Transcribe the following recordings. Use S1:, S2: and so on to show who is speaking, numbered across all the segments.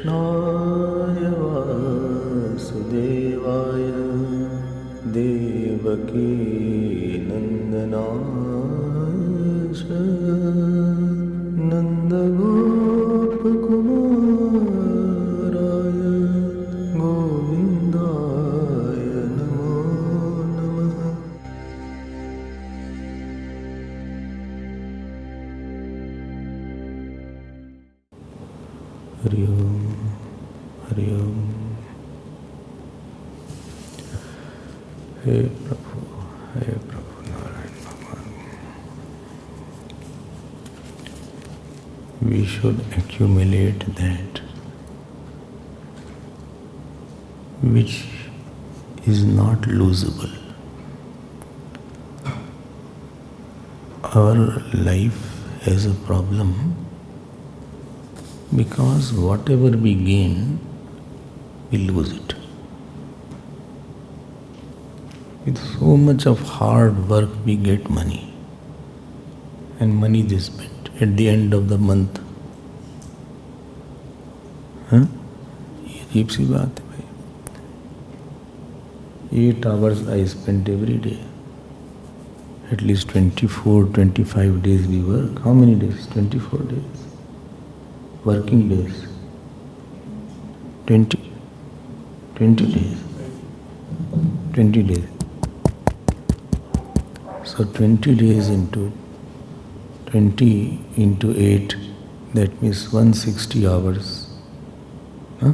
S1: कृष्णाय वासुदेवाय देवकी नन्दनाय च नन्दगोपकुमाराय गोविन्दाय नमो नमः। हरि ओम, हरि ओम। हे प्रभु नारायण भगवान, we should accumulate that which is not losable. Our life has a problem because whatever we gain, we lose it. With so much of hard work, we get money, and money is spent at the end of the month. हाँ? ये अजीब सी बात है भाई। 8 hours I spent every day. At least 24-25 days we work. How many days? 24 days. Working days. 20 days. 20 days. So 20 days into 20 into 8, that means 160 hours. Huh?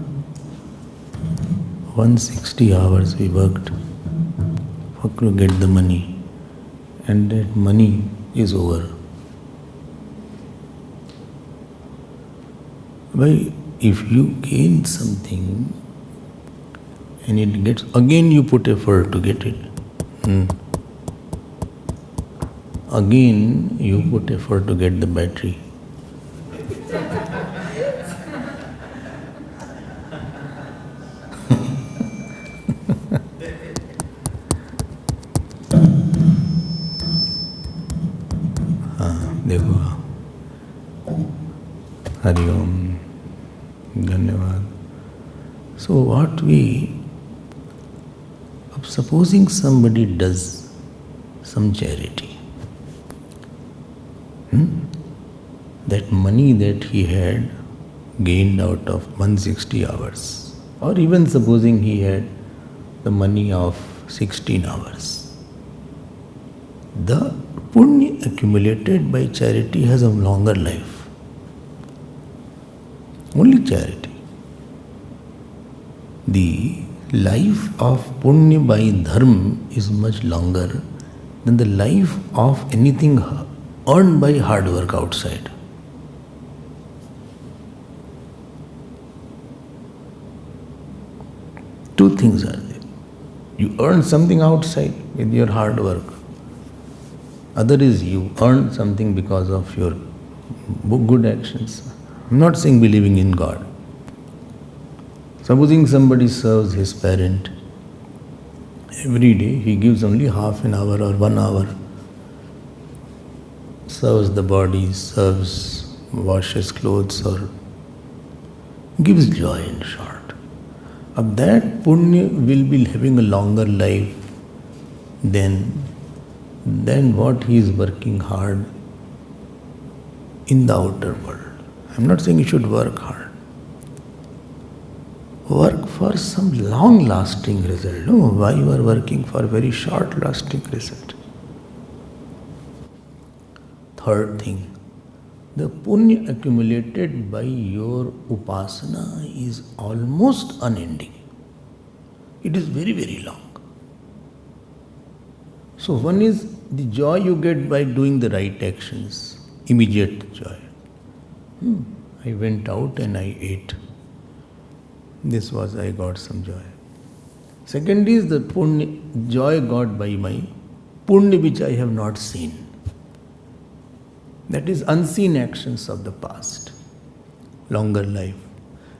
S1: 160 hours we worked to get the money, and that money is over. Why, if you gain something and it gets, again you put effort to get it. Again you put effort to get the battery. देखो, हरि ओम, धन्यवाद. So what supposing somebody does some charity, that money that he had gained out of 160 hours, or even supposing he had the money of 16 hours, the punya accumulated by charity has a longer life. Only charity. The life of punya by dharma is much longer than the life of anything earned by hard work outside. Two things are there. You earn something outside with your hard work. Other is you earn something because of your good actions. I'm not saying believing in God. Supposing somebody serves his parent every day, he gives only half an hour or 1 hour, serves the body, washes clothes, or gives joy, in short. Of that punya will be having a longer life than what he is working hard in the outer world. I'm not saying you should work hard. Work for some long-lasting result. No, why you are working for very short-lasting result? Third thing, the punya accumulated by your upasana is almost unending. It is very, very long. So one is the joy you get by doing the right actions, immediate joy. I went out and I ate. I got some joy. Second is the punya, joy got by my punya which I have not seen. That is unseen actions of the past, longer life.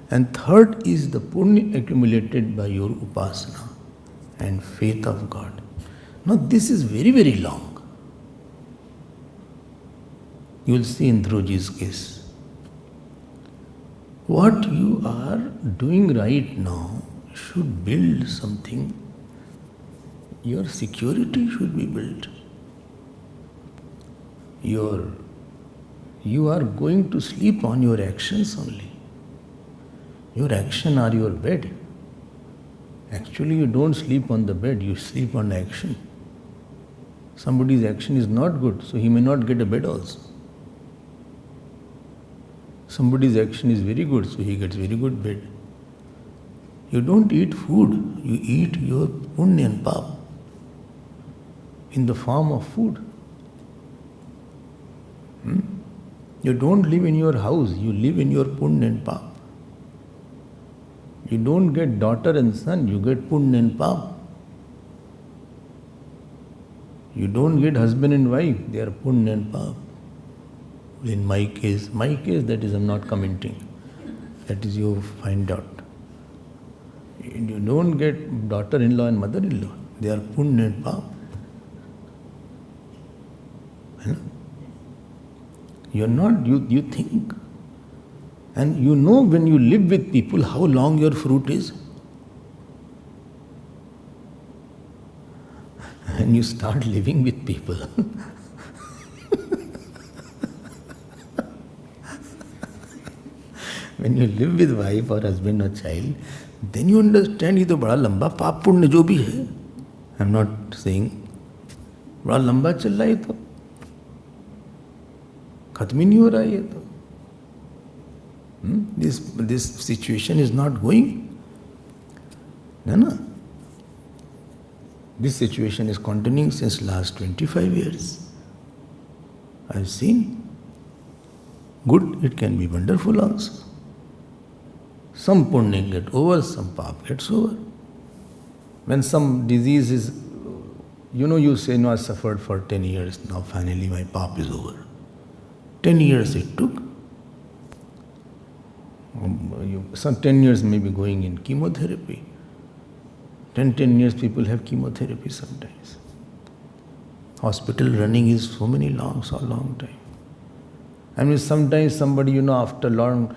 S1: And third is the punya accumulated by your upasana and faith of God. Now this is very, very long. You will see in Dhruji's case. What you are doing right now should build something. Your security should be built. You are going to sleep on your actions only. Your action are your bed. Actually, you don't sleep on the bed, you sleep on action. Somebody's action is not good, so he may not get a bed also. Somebody's action is very good, so he gets very good bed. You don't eat food, you eat your punya and pap in the form of food. You don't live in your house, you live in your punya and pap. You don't get daughter and son, you get punya and pap. You don't get husband and wife, they are punya and pap. In my case, that is, I'm not commenting. That is, you find out. You don't get daughter-in-law and mother-in-law, they are punya and pap. You're not, you think. And you know when you live with people how long your fruit is. And you start living with people. When you live with wife or husband or child, then you understand ये तो बड़ा लंबा पाप पुण्य जो भी है. I'm not saying बड़ा लंबा चल रहा है तो खत्म ही नहीं हो रहा है ये तो. This situation is not going. No. This situation is continuing since last 25 years. I've seen. Good, it can be wonderful also. Some punya get over, some pap gets over. When some disease is, you say, no, I suffered for 10 years, now finally my pap is over. 10 years it took. Some 10 years may be going in chemotherapy. 10 years people have chemotherapy sometimes. Hospital running is so long time. I mean, sometimes somebody, after long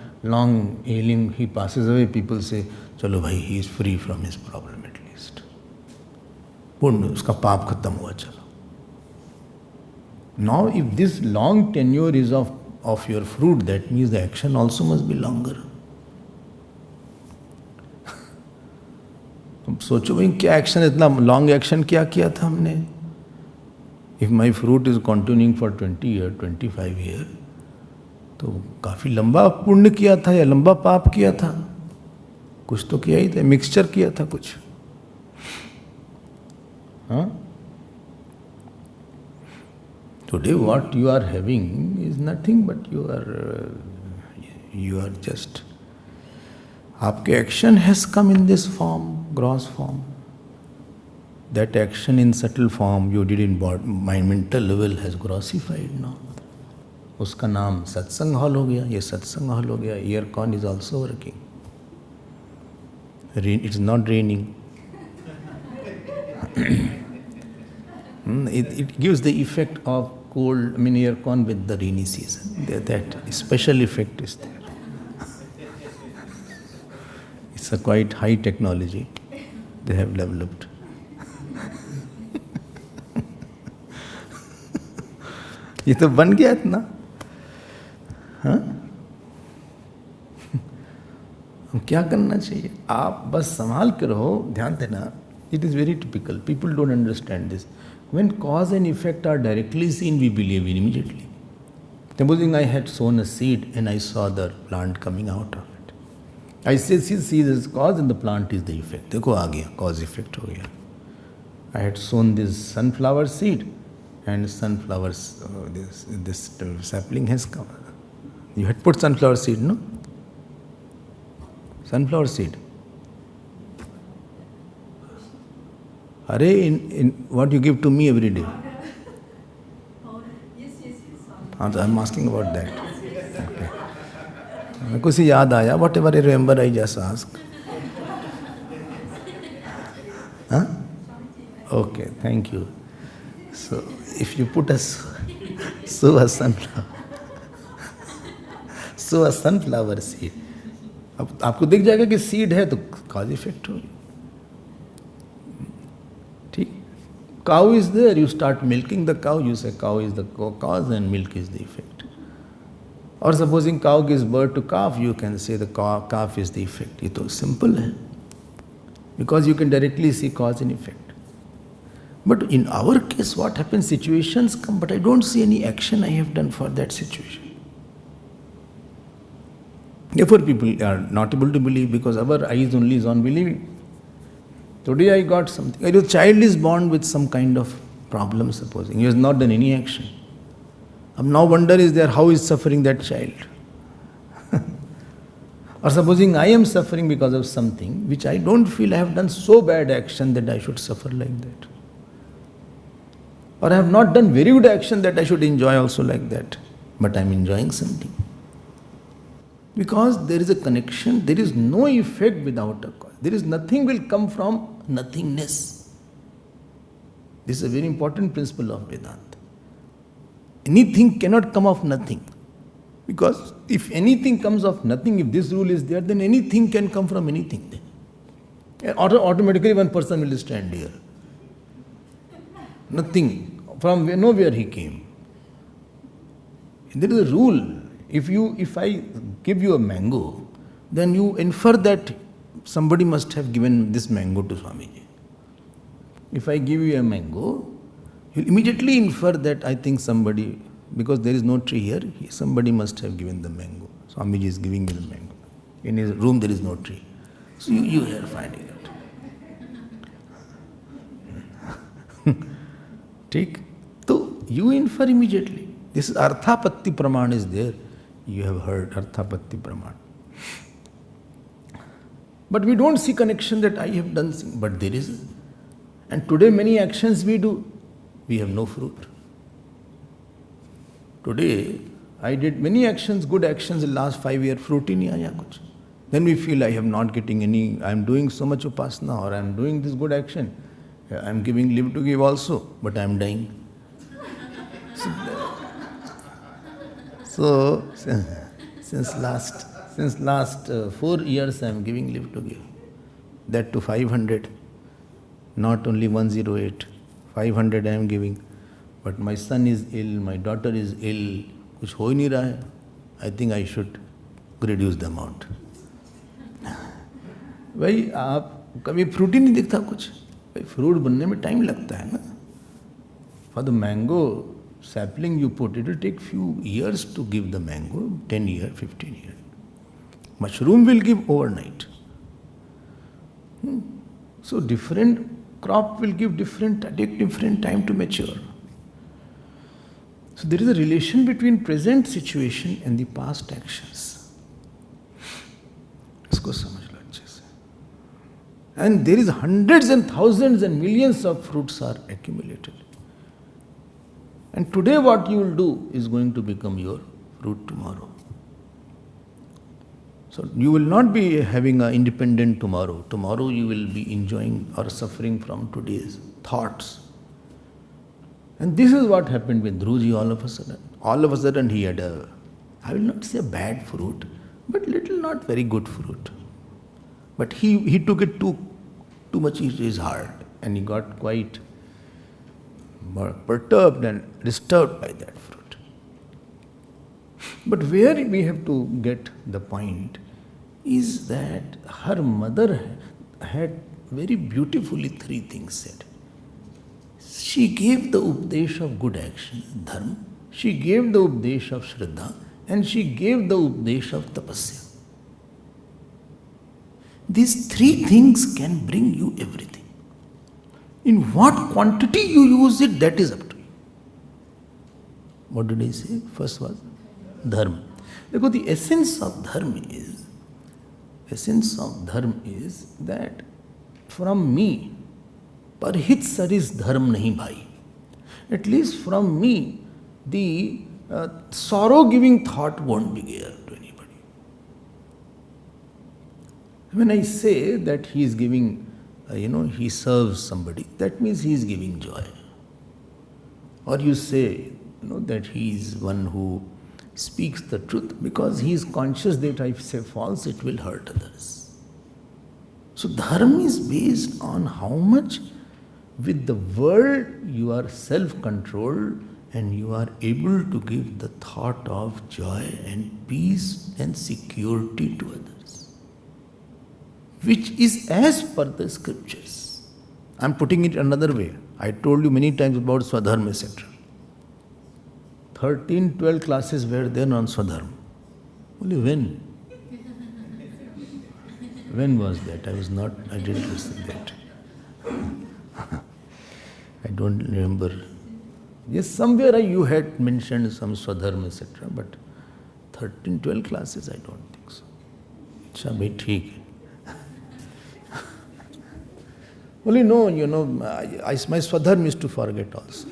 S1: ailing, he passes away, people say, chalo bhai, he is free from his problem at least. Punya, uska paap khatam hua chalo. Now, if this long tenure is of your fruit, that means the action also must be longer. सोचो भाई क्या action, इतना long action क्या किया था हमने. If my fruit is continuing for 20 year 25 year, तो काफ़ी लंबा पुण्य किया था या लंबा पाप किया था. कुछ तो किया ही था, मिक्सचर किया था कुछ. हाँ, today what you are having is nothing but you are just, आपके action has come in this form, gross form. That action in subtle form you did in my mental level has grossified now. उसका नाम सत्संग hall हो गया, ये सत्संग hall हो गया. Air con is also working. It's not raining. It gives the effect of cold, air con with the rainy season. That special effect is there. It's a quite high technology they have developed. ये तो बन गया इतना. हाँ, हम क्या करना चाहिए? आप बस संभाल के रहो, ध्यान देना. It is very typical. People don't understand this. When cause and effect are directly seen, we believe in immediately. Supposing I had sown a seed and I saw the plant coming out of it. I say seed is cause and the plant is the effect. देखो आ गया, cause effect हो गया. I had sown this sunflower seed and sunflowers, this sapling has come. You had put sunflower seed, no? Sunflower seed. Array, in what you give to me every day. Yes. I'm asking about that. Okay. मेरे को से याद आया. Whatever I remember, I just ask. Huh? Okay, thank you. So, if you put sow a sunflower seed, अब आपको दिख जाएगा कि सीड है तो कॉज इफेक्ट होगी, ठीक. Cow is there, you start milking the cow, you say cow is the cause and milk is the effect. Or supposing cow gives birth to calf, you can say the calf is the effect. ये तो simple है, because you can directly see cause and effect. But in our case, what happens? Situations come, but I don't see any action I have done for that situation. Therefore, people are not able to believe because our eyes only is on believing. Today I got something. A child is born with some kind of problem, supposing. He has not done any action. Now wonder is there, how is suffering that child? Or supposing I am suffering because of something which I don't feel I have done so bad action that I should suffer like that. Or I have not done very good action that I should enjoy also like that. But I am enjoying something. Because there is a connection, there is no effect without a cause. There is nothing will come from nothingness. This is a very important principle of Vedanta. Anything cannot come of nothing. Because if anything comes of nothing, if this rule is there, then anything can come from anything. Then automatically one person will stand here. Nothing. From nowhere he came. There is a rule. If I give you a mango, then you infer that somebody must have given this mango to Swamiji. If I give you a mango, you immediately infer that I think somebody, because there is no tree here, somebody must have given the mango. Swamiji is giving me the mango. In his room there is no tree. So you are finding it. Take. So you infer immediately. This is Arthapatti Praman is there. You have heard Arthapatti Praman. But we don't see connection that I have done, but there is. And today many actions we do, we have no fruit. Today I did many actions, good actions in the last 5 years, fruit hi nahi aaya kuch. Then we feel I am not getting any, I am doing so much upasana or I am doing this good action. I am giving, live to give also, but I am dying. So since last 4 years I am giving live to give. That to 500, not only 108, 500 I am giving. But my son is ill, my daughter is ill, kuch ho hi nahi raha hai. I think I should reduce the amount. भाई आप कभी fruit ही नहीं दिखता कुछ, भाई fruit बनने में time लगता है ना. For the mango sapling you put, it will take few years to give the mango, 10 years, 15 years. Mushroom will give overnight. So different crop will give take different time to mature. So there is a relation between present situation and the past actions. इसको समझ लो अच्छे से. And there is hundreds and thousands and millions of fruits are accumulated. And today what you will do is going to become your fruit tomorrow. So you will not be having an independent tomorrow. Tomorrow you will be enjoying or suffering from today's thoughts. And this is what happened with Dhruji all of a sudden. All of a sudden he had I will not say a bad fruit, but little not very good fruit. But he took it too much into his heart and he got quite perturbed and disturbed by that fruit. But where we have to get the point is that her mother had very beautifully 3 things said. She gave the updesh of good action, dharma, she gave the updesh of shraddha, and she gave the updesh of tapasya. These 3 things can bring you everything. In what quantity you use it, that is up to you. What did I say? First was dharma. Because the essence of dharma is that from me, parhit saris dharma nahi bhai. At least from me, the sorrow-giving thought won't be there to anybody. When I say that he is giving, he serves somebody, that means he is giving joy. Or you say, that he is one who speaks the truth because he is conscious that if I say false, it will hurt others. So dharma is based on how much with the world you are self-controlled and you are able to give the thought of joy and peace and security to others, which is as per the scriptures. I am putting it another way. I told you many times about Swadharma, etc. 13, 12 classes were there on Swadharma. Only when? When was that? I didn't listen that. I don't remember. Yes, somewhere you had mentioned some Swadharma, etc. But 13, 12 classes, I don't think so. Acha, bhai, theek hai. Only no, my Swadharma is to forget also.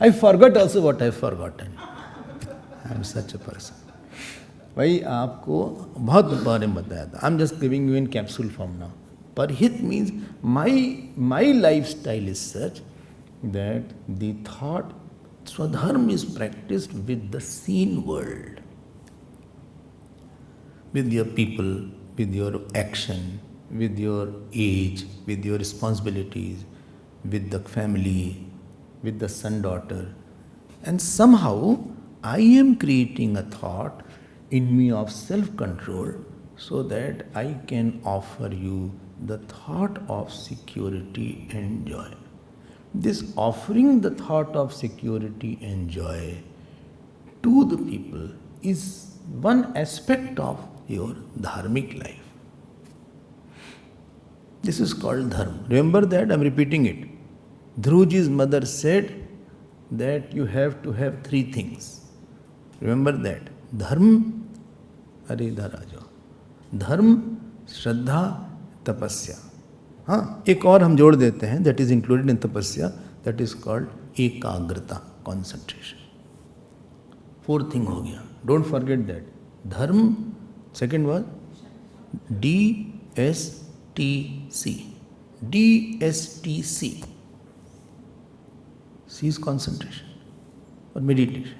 S1: I forgot also what I have forgotten. I am such a person. भाई आपको बहुत बारे में बताया था. I'm just giving you in capsule form now. Parhit means my lifestyle is such that the thought Swadharma is practiced with the seen world, with your people, with your action, with your age, with your responsibilities, with the family, with the son, daughter. And somehow I am creating a thought in me of self-control so that I can offer you the thought of security and joy. This offering the thought of security and joy to the people is one aspect of your dharmic life. This is called dharma. Remember that? I am repeating it. Dhruji's mother said that you have to have three things. Remember that. Dharma, अरे इधर आ जाओ. धर्म, श्रद्धा, तपस्या. हाँ, एक और हम जोड़ देते हैं, that is included in तपस्या, that is called एकाग्रता, concentration. Fourth thing हो गया. Don't forget that. धर्म, second was DSTC. DSTC. C is concentration or meditation.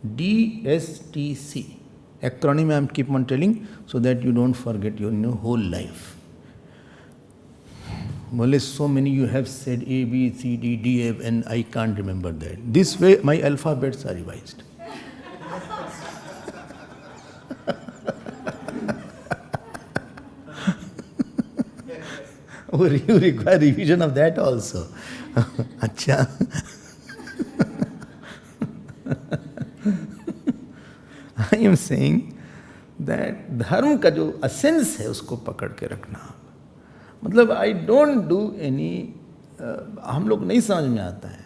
S1: DSTC. Acronym I am keep on telling so that you don't forget your whole life. Well, so many you have said A, B, C, D, D, F, and I can't remember that. This way my alphabets are revised. Oh, you require revision of that also. Acha. I am saying that धर्म का जो असेंस है उसको पकड़ के रखना. मतलब I don't do any, हम लोग नहीं समझ में आता है.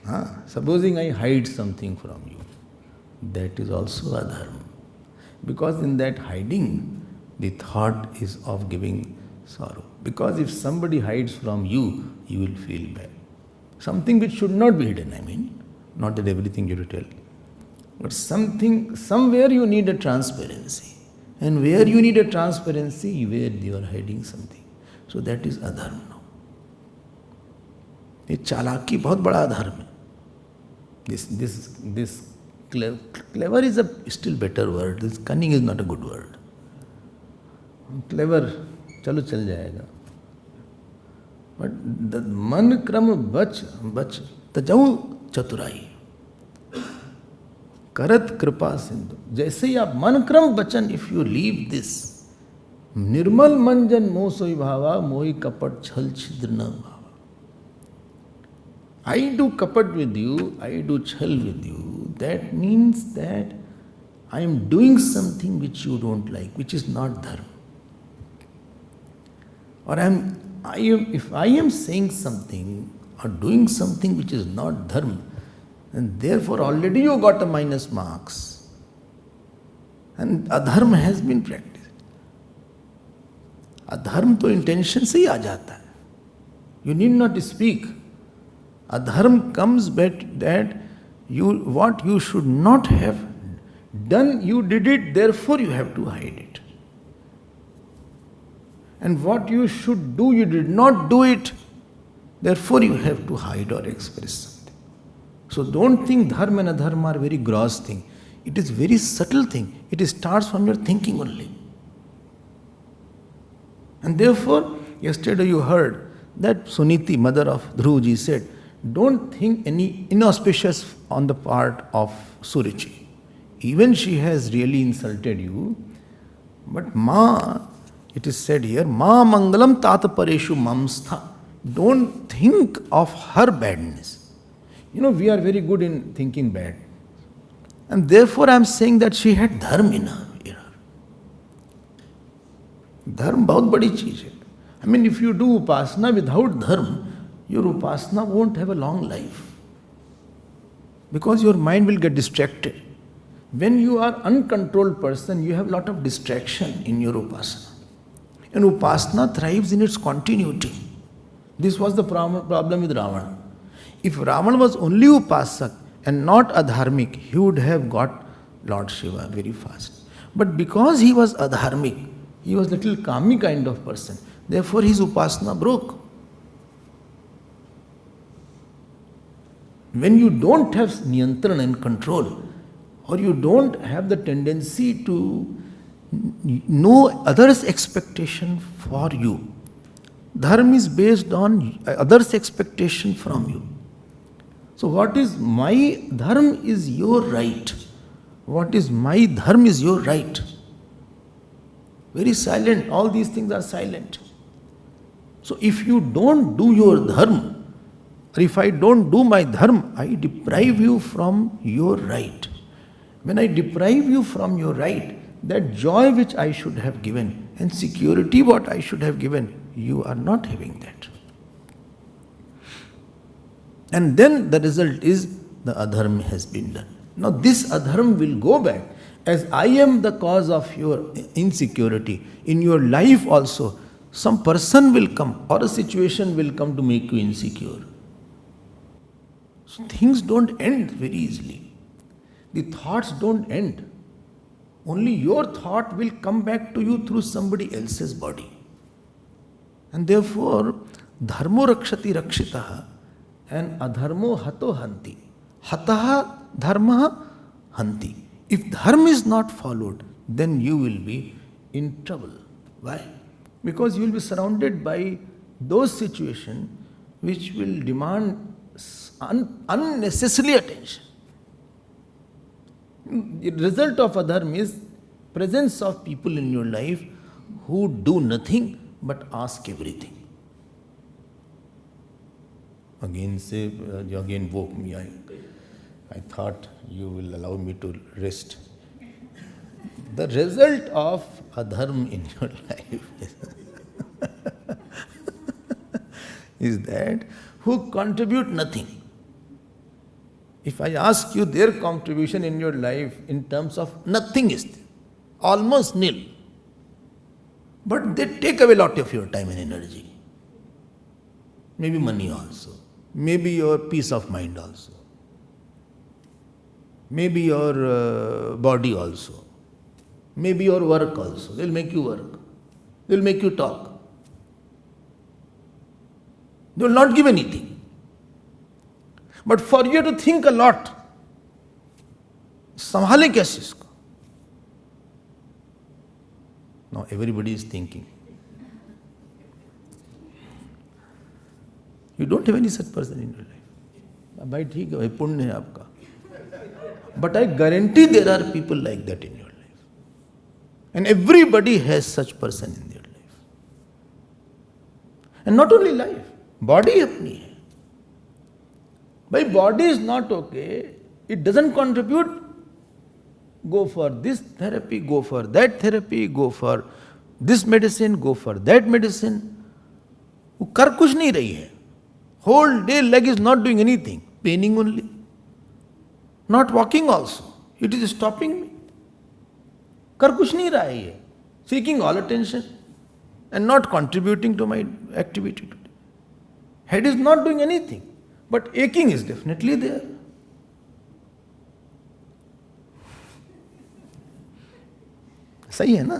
S1: हाँ, supposing I hide something from you, that is also a dharma. Because in that hiding, the thought is of giving sorrow. Because if somebody hides from you, you will feel bad. Something which should not be hidden, I mean. Not that everything you have to tell. But somewhere you need a transparency. And where you need a transparency, where you are hiding something. So that is adharma now. ये चालाकी बहुत बड़ा अधर्म है. This clever is a still better word. This cunning is not a good word. Clever, चलो चल जाएगा. But the मन क्रम बच तजऊ चतुराई. करत कृपा सिंधु. जैसे ही आप मन क्रम बचन, if you leave this, निर्मल मन जन मोह सोई भावा, मोहि कपट छल छिद्र न भावा. I do kapat with you, I do chal with you. That means that I am doing something which you don't like, which is not dharma. Or if I am saying something or doing something which is not dharma, and therefore already you got a minus marks. And adharma has been practiced. Adharma to intention se hi aa jata hai. You need not speak. Adharma comes back that what you should not have done, you did it, therefore you have to hide it. And what you should do, you did not do it. Therefore, you have to hide or express something. So don't think dharma and adharma are very gross thing. It is very subtle thing. It starts from your thinking only. And therefore, yesterday you heard that Suniti, mother of Dhruji, said, don't think any inauspicious on the part of Suruchi. Even she has really insulted you, but Ma, it is said here, Ma mangalam tatapareshu mamstha. Don't think of her badness. We are very good in thinking bad. And therefore I am saying that she had dharma in her. Dharma बहुत बड़ी चीज है. I mean, if you do upasana without dharma, your upasana won't have a long life. Because your mind will get distracted. When you are uncontrolled person, you have a lot of distraction in your upasana. And upasana thrives in its continuity. This was the problem with Ravana. If Ravana was only upasak and not adharmic, he would have got Lord Shiva very fast. But because he was adharmic, he was little kami kind of person. Therefore, his upasana broke. When you don't have niyantran and control, or you don't have the tendency to know others' expectation for you, dharma is based on others' expectation from you. So what is my dharma is your right. What is my dharma is your right. Very silent. All these things are silent. So if you don't do your dharma, or if I don't do my dharma, I deprive you from your right. When I deprive you from your right, that joy which I should have given and security what I should have given, you are not having that. And then the result is the adharma has been done. Now this adharma will go back. As I am the cause of your insecurity, in your life also, some person will come or a situation will come to make you insecure. So things don't end very easily. The thoughts don't end. Only your thought will come back to you through somebody else's body. And therefore, dharmo rakshati rakshitaha and adharmo hato hanti. Hataha dharma hanti. If dharma is not followed, then you will be in trouble. Why? Because you will be surrounded by those situations which will demand unnecessary attention. The result of adharma is presence of people in your life who do nothing but ask everything. You again woke me. I thought you will allow me to rest. The result of adharma in your life is that who contribute nothing. If I ask you their contribution in your life in terms of nothing is there, almost nil. But they take away a lot of your time and energy. Maybe money also. Maybe your peace of mind also. Maybe your body also. Maybe your work also. They'll make you work. They'll make you talk. They will not give anything. But for you to think a lot, संभाले कैसे इसको? Now everybody is thinking. You don't have any such person in your life. भाई ठीक है, भाई पुण्य है आपका. But I guarantee there are people like that in your life. And everybody has such person in their life. And not only life, body अपनी है. By body is not okay, it doesn't contribute, go for this therapy, go for that therapy, go for this medicine, go for that medicine. वो कर कुछ नहीं रही है. Whole day leg is not doing anything, paining only. Not walking also. It is stopping me. कर कुछ नहीं रहा है ये. Seeking all attention and not contributing to my activity today. Head is not doing anything. But aching is definitely there. सही है ना?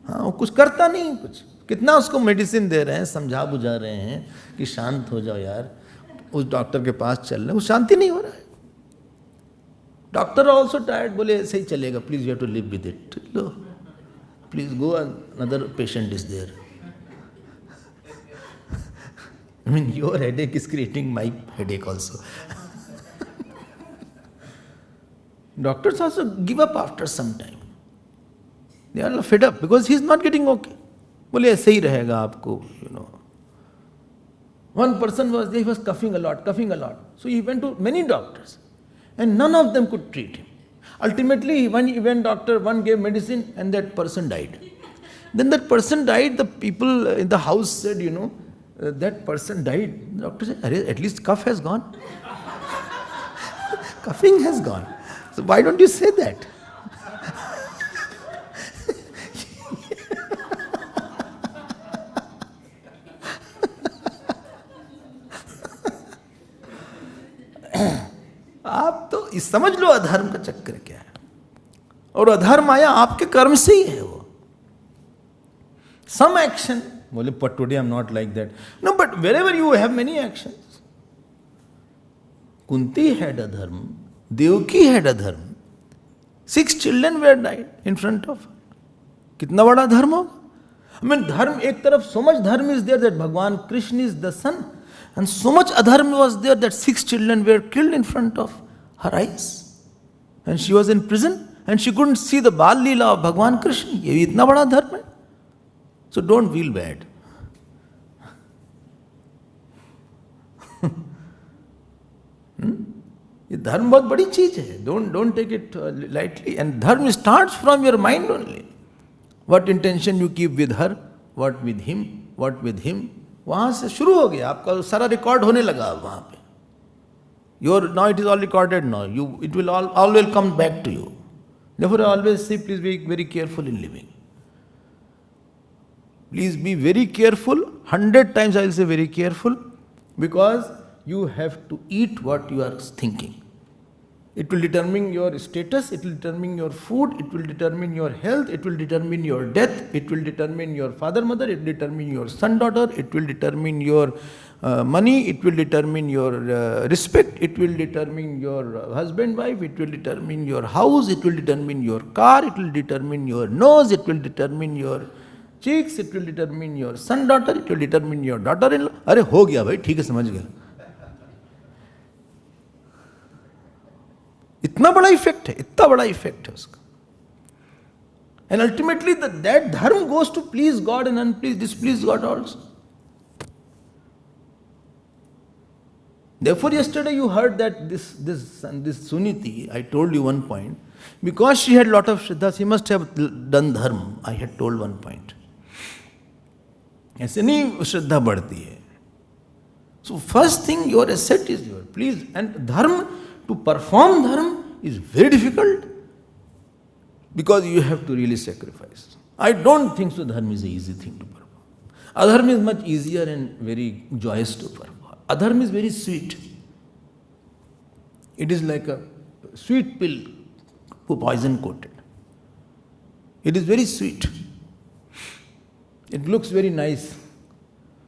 S1: हाँ, वो कुछ करता नहीं कुछ. कितना उसको मेडिसिन दे रहे हैं, समझा बुझा रहे हैं कि शांत हो जाओ यार, उस डॉक्टर के पास चल रहे हैं, वो शांति नहीं हो रहा है. डॉक्टर ऑल्सो टायर्ड, बोले ऐसे ही चलेगा, please you have to live with it. लो, please go, another patient is there. I mean, your headache is creating my headache also. Doctors also give up after some time. They are fed up because he is not getting okay. बोले ऐसे ही रहेगा आपको, you know. One person was there, he was coughing a lot. So he went to many doctors and none of them could treat him. Ultimately, one doctor gave medicine and that person died. Then that person died, the people in the house said, you know, that person died. The doctor said, at least cough has gone. Coughing has gone. So why don't you say that? आप तो इस समझ लो अधर्म का चक्कर क्या है. और अधर्म आया आपके कर्म से ही है वो. Some action, but today I'm not like that. No, but wherever you have many actions. Kunti had a dharma, Devaki had a dharma. 6 children were died in front of her. कितना बड़ा धर्म होगा? I mean, धर्म एक तरफ, so much dharma is there that Bhagwan Krishna is the son, and so much adharma was there that 6 children were killed in front of her eyes. And she was in prison and she couldn't see the Bal Leela of Bhagwan Krishna. ये भी इतना बड़ा धर्म है. So don't feel bad. ये धर्म बहुत बड़ी चीज है. Don't take it lightly. And dharma starts from your mind only. What intention you keep with her, what with him, what with him. वहां से शुरू हो गया. आपका सारा रिकॉर्ड होने लगा वहां पे. Now it is all recorded now. It will all will come back to you. Therefore I always say, please be very careful in living. Please be very careful. 100 times I will say very careful, because you have to eat what you are thinking. It will determine your status, it will determine your food, it will determine your health, it will determine your death, it will determine your father, mother, it will determine your son, daughter, it will determine your money, it will determine your respect, it will determine your husband, wife, it will determine your house, it will determine your car, it will determine your nose, it will determine your cheeks, it will determine your son, daughter, it will determine your daughter-in-law. अरे हो गया भाई, ठीक है, समझ गया. इतना बड़ा इफेक्ट है, इतना बड़ा इफेक्ट है उसका. And ultimately that dharma goes to please God and displease God also. Therefore yesterday you heard that this Suniti, I told you one point, because she had lot of shraddha, she must have done dharma. I had told one point. ऐसे नहीं श्रद्धा बढ़ती है. So first thing, your asset is your, please. And dharma, to perform dharma is very difficult, because you have to really sacrifice. I don't think so dharma is an easy thing to perform. Adharma is much easier and very joyous to perform. Adharma is very sweet. It is like a sweet pill, poison coated. It is very sweet. It looks very nice,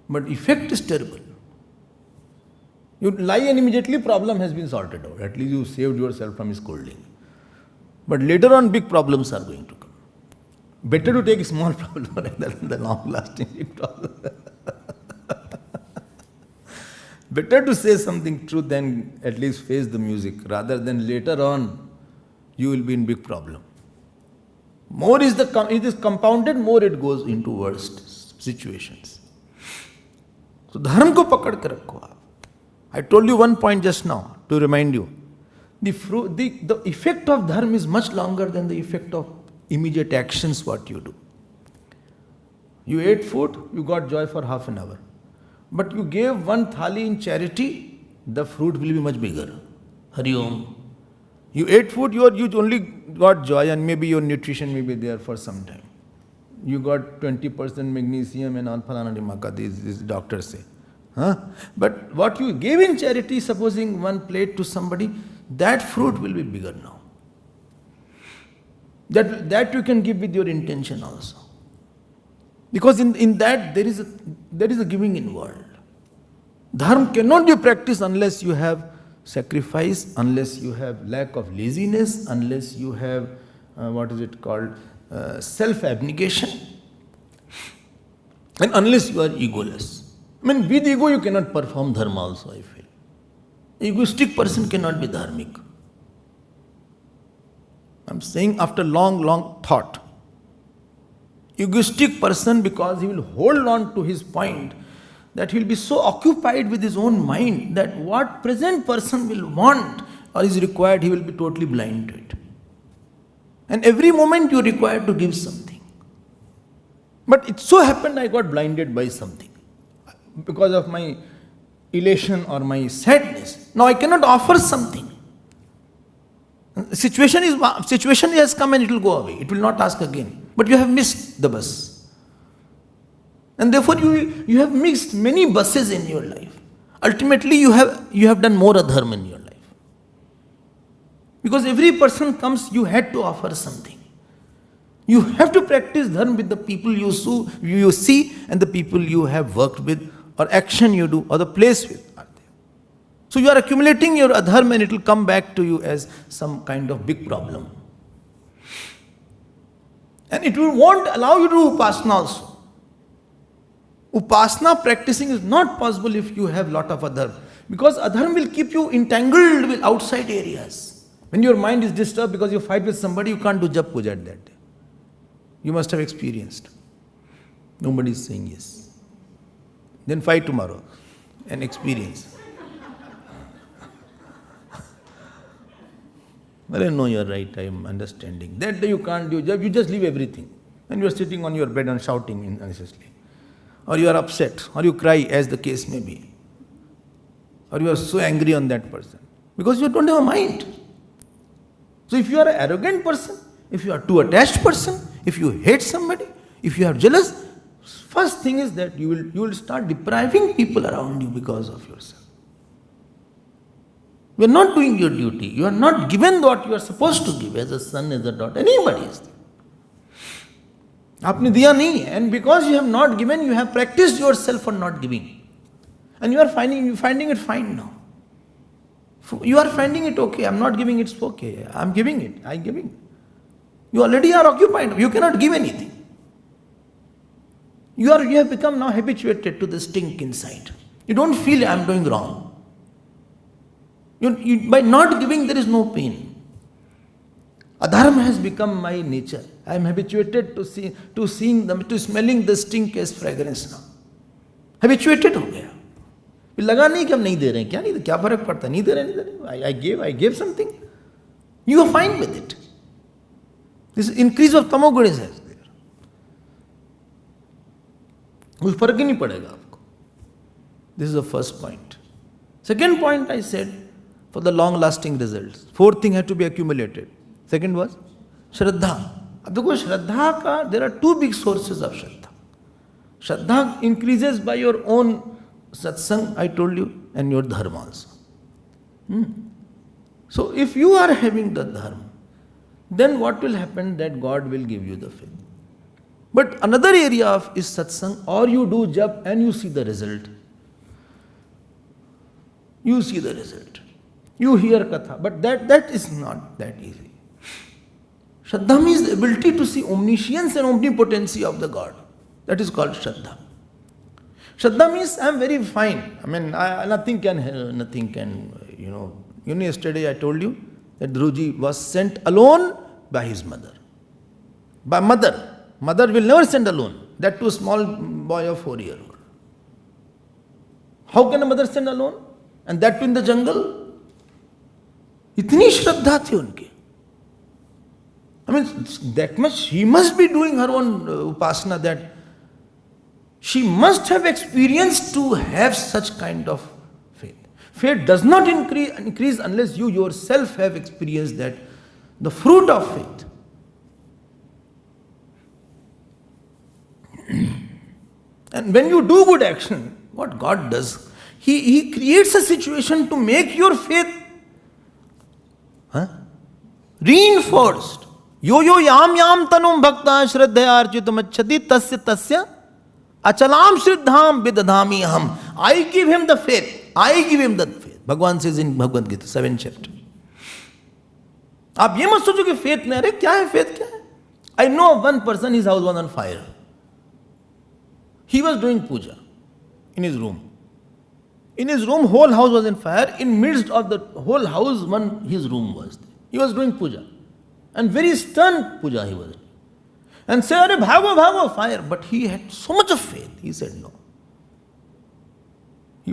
S1: but effect is terrible. You lie and immediately problem has been sorted out. At least you saved yourself from scolding. But later on big problems are going to come. Better to take a small problem rather than the long-lasting big problem. Better to say something true than at least face the music, rather than later on you will be in big problem. More it is compounded, more it goes into worst situations. So dharma ko pakad ke rakho aap. I told you one point just now to remind you. The effect of dharma is much longer than the effect of immediate actions what you do. You ate food, you got joy for half an hour. But you gave one thali in charity, the fruit will be much bigger. Hari Om. You ate food, you only got joy, and maybe your nutrition may be there for some time. You got 20% magnesium and all phalana dimaka, these doctors say. But what you gave in charity, supposing one plate to somebody, that fruit will be bigger now. That you can give with your intention also. Because in that there is a giving involved. Dharma cannot be practiced unless you have sacrifice, unless you have lack of laziness, unless you have self-abnegation, and unless you are egoless. I mean, with ego you cannot perform dharma also, I feel. Egoistic person cannot be dharmic. I'm saying after long thought. Egoistic person, because he will hold on to his point, that he will be so occupied with his own mind that what present person will want or is required, he will be totally blind to it. And every moment you are required to give something. But it so happened I got blinded by something because of my elation or my sadness. Now I cannot offer something. Situation has come and it will go away. It will not ask again. But you have missed the bus. And therefore you have mixed many buses in your life. Ultimately you have done more adharma in your life. Because every person comes, you had to offer something. You have to practice dharma with the people you see and the people you have worked with, or action you do, or the place with. So you are accumulating your adharma and it will come back to you as some kind of big problem. And it won't allow you to do upasana also. Upasana practicing is not possible if you have lot of adharma. Because adharma will keep you entangled with outside areas. When your mind is disturbed because you fight with somebody, you can't do jap puja at that day. You must have experienced. Nobody is saying yes. Then fight tomorrow and experience. Well, I know you are right, I am understanding. That day you can't do jap, you just leave everything. And you are sitting on your bed and shouting unnecessarily. Or you are upset, or you cry, as the case may be. Or you are so angry on that person. Because you don't have a mind. So if you are an arrogant person, if you are too attached person, if you hate somebody, if you are jealous, first thing is that you will start depriving people around you because of yourself. You are not doing your duty. You are not given what you are supposed to give as a son, as a daughter. Anybody is there. Aapne diya nahi hai. And because you have not given, you have practiced yourself for not giving. And you are finding it fine now. You are finding it okay. I am not giving, it's okay. I am giving it. I am giving. You already are occupied. You cannot give anything. You have become now habituated to the stink inside. You don't feel I am doing wrong. By not giving, there is no pain. Adharma has become my nature. I am habituated to smelling the stink as fragrance now. Habituated हो गया. लगा नहीं कि हम नहीं दे रहे हैं, क्या फर्क पड़ता है, नहीं दे रहे. I gave something. You are fine with it. This increase of tamogun is there. कोई फर्क ही नहीं पड़ेगा आपको. This is the first point. Second point I said, for the long-lasting results. Fourth thing had to be accumulated. Second was Shraddha. अब देखो श्रद्धा का, there are two big sources of Shraddha. Shraddha increases by your own satsang, I told you, and your dharma also. So if you are having the dharma, then what will happen? That God will give you the faith. But another area is satsang, or you do jap and you see the result. You see the result. You hear katha, but that is not that easy. Shraddha means the ability to see omniscience and omnipotency of the God. That is called Shraddha. Shraddha means I am very fine. I mean, nothing can, yesterday I told you that Dhruji was sent alone by his mother. By mother. Mother will never send alone. That to a small boy of 4-year-old. How can a mother send alone? And that too in the jungle? इतनी श्रद्धा थी उनकी. I mean, that much she must be doing her own upasana, that she must have experienced to have such kind of faith. Faith does not increase unless you yourself have experienced that, the fruit of faith. And when you do good action, what God does, He creates a situation to make your faith reinforced. Yo yam tanum bhakta shraddhaya architam achati tasya Achalam Shriddham Vidadhami Aham. I give him the faith. I give him the faith. Bhagavan says in Bhagavad Gita, 7th chapter. आप ये मत सोचो कि faith में, अरे क्या है faith क्या है? I know of one person, his house was on fire. He was doing puja in his room. In his room, whole house was in fire. In midst of the whole house, his room was there. He was doing puja. And very stern puja he was doing. And say, "Arey bhago, bhago, fire." But he had so much of faith. He said, "No.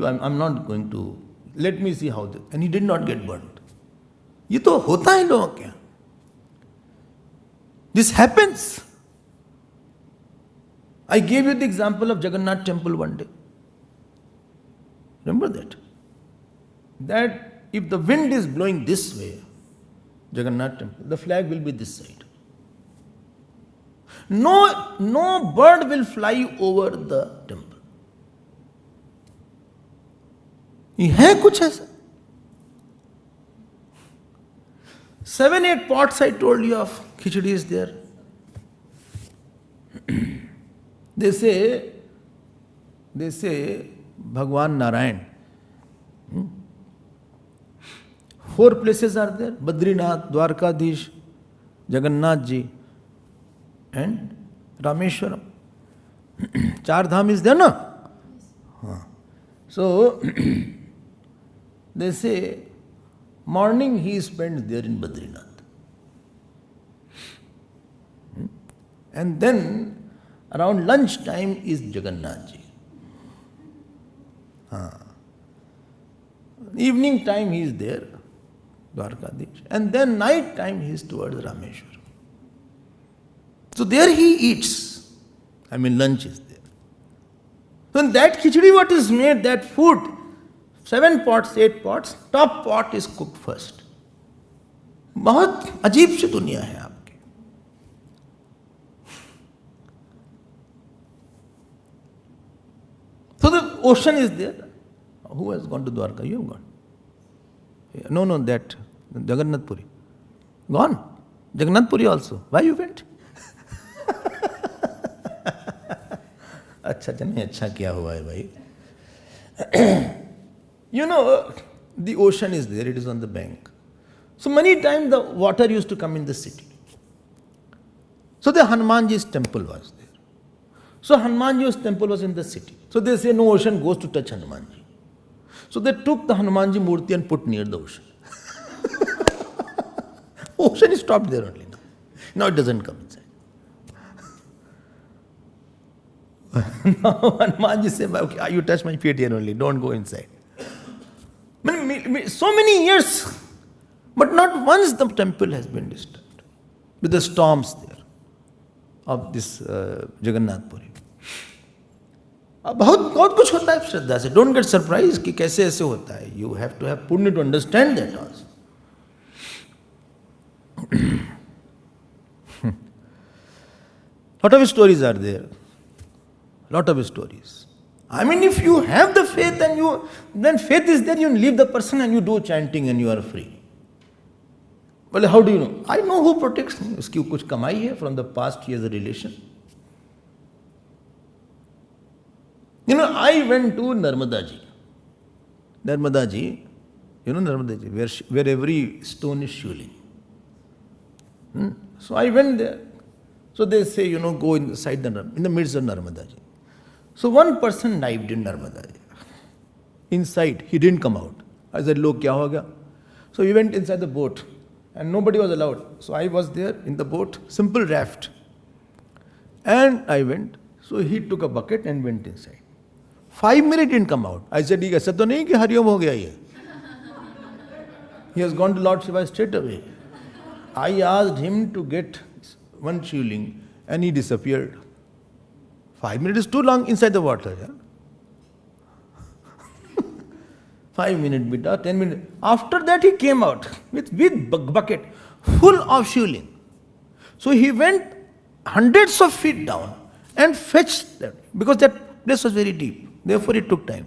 S1: I'm not going to, let me see how this." And he did not get burnt. ये तो होता है लोगों के यहाँ. This happens. I gave you the example of Jagannath temple one day. Remember that? That if the wind is blowing this way, Jagannath temple, the flag will be this side. No bird will fly over the temple. ये है कुछ ऐसा. 7-8 pots I told you of khichdi is there. They say Bhagwan Narayan. 4 places are there: Badrinath, Dwarkadish, Jagannath ji, and Rameshwaram. 4 dham is there, no? So they say morning he spends there in Badrinath. And then around lunch time is Jagannath ji. Evening time he is there, Dwarkadish. And then night time he is towards Rameshwaram. So there he eats. Lunch is there. So in that khichdi what is made, that food, 7 pots, 8 pots, top pot is cooked first. बहुत अजीब सी दुनिया है आपकी. So the ocean is there. Who has gone to Dwarka? You have gone. No, that Jagannath Puri. Gone. Jagannath Puri also. Why you went? अच्छा नहीं अच्छा क्या हुआ है भाई. You know, the ocean is there, it is on the bank. So many times the water used to come in the city. So the Hanumanji's temple was there. So Hanumanji's temple was in the city. So they say no ocean goes to touch Hanumanji. So they took the Hanumanji murti and put near the ocean. Ocean is stopped there only now. Now it doesn't come inside. Now Hanumanji says, okay, you touch my feet here only, don't go inside. So many years, but not once the temple has been disturbed with the storms there of this Jagannath Puri. बहुत कुछ होता है श्रद्धा से. Don't get surprised कि कैसे ऐसे होता है. You have to have punya to understand that also. Lot of stories are there. Lot of stories. If you have the faith and then faith is there, you leave the person and you do chanting and you are free. Well, how do you know? I know who protects me. उसकी कुछ कमाई है from the past years a relation. I went to Narmada ji. Narmada ji, Narmada ji, where every stone is shivling. So I went there. So they say, go inside in the midst of Narmada ji. So one person dived in Narmada ji. Inside, he didn't come out. I said, "Log, kya ho gaya?" So we went inside the boat and nobody was allowed. So I was there in the boat, simple raft. And I went. So he took a bucket and went inside. 5 minutes didn't come out. I said, "ऐसा तो नहीं कि हरिओम हो गया ये." He has gone to Lord Shiva straight away. I asked him to get one shivling and he disappeared. 5 minutes is too long inside the water. Yeah? 5 minutes, beta, 10 minutes. After that he came out with bucket full of shivling. So he went hundreds of feet down and fetched that because that place was very deep. Therefore it took time.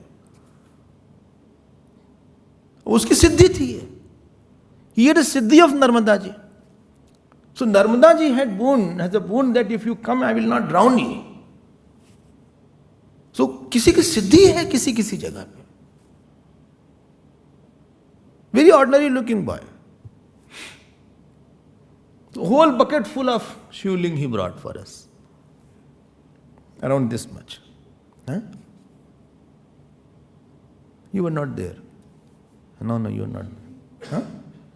S1: उसकी सिद्धि थी ये. He had a siddhi of Narmada ji. So Narmada ji has a boon that if you come, I will not drown you. किसी की सिद्धि है किसी किसी जगह पे. Very ordinary looking boy. The whole bucket full of shivling he brought for us. Around this much. Huh? You were not there. No, you were not there. Huh?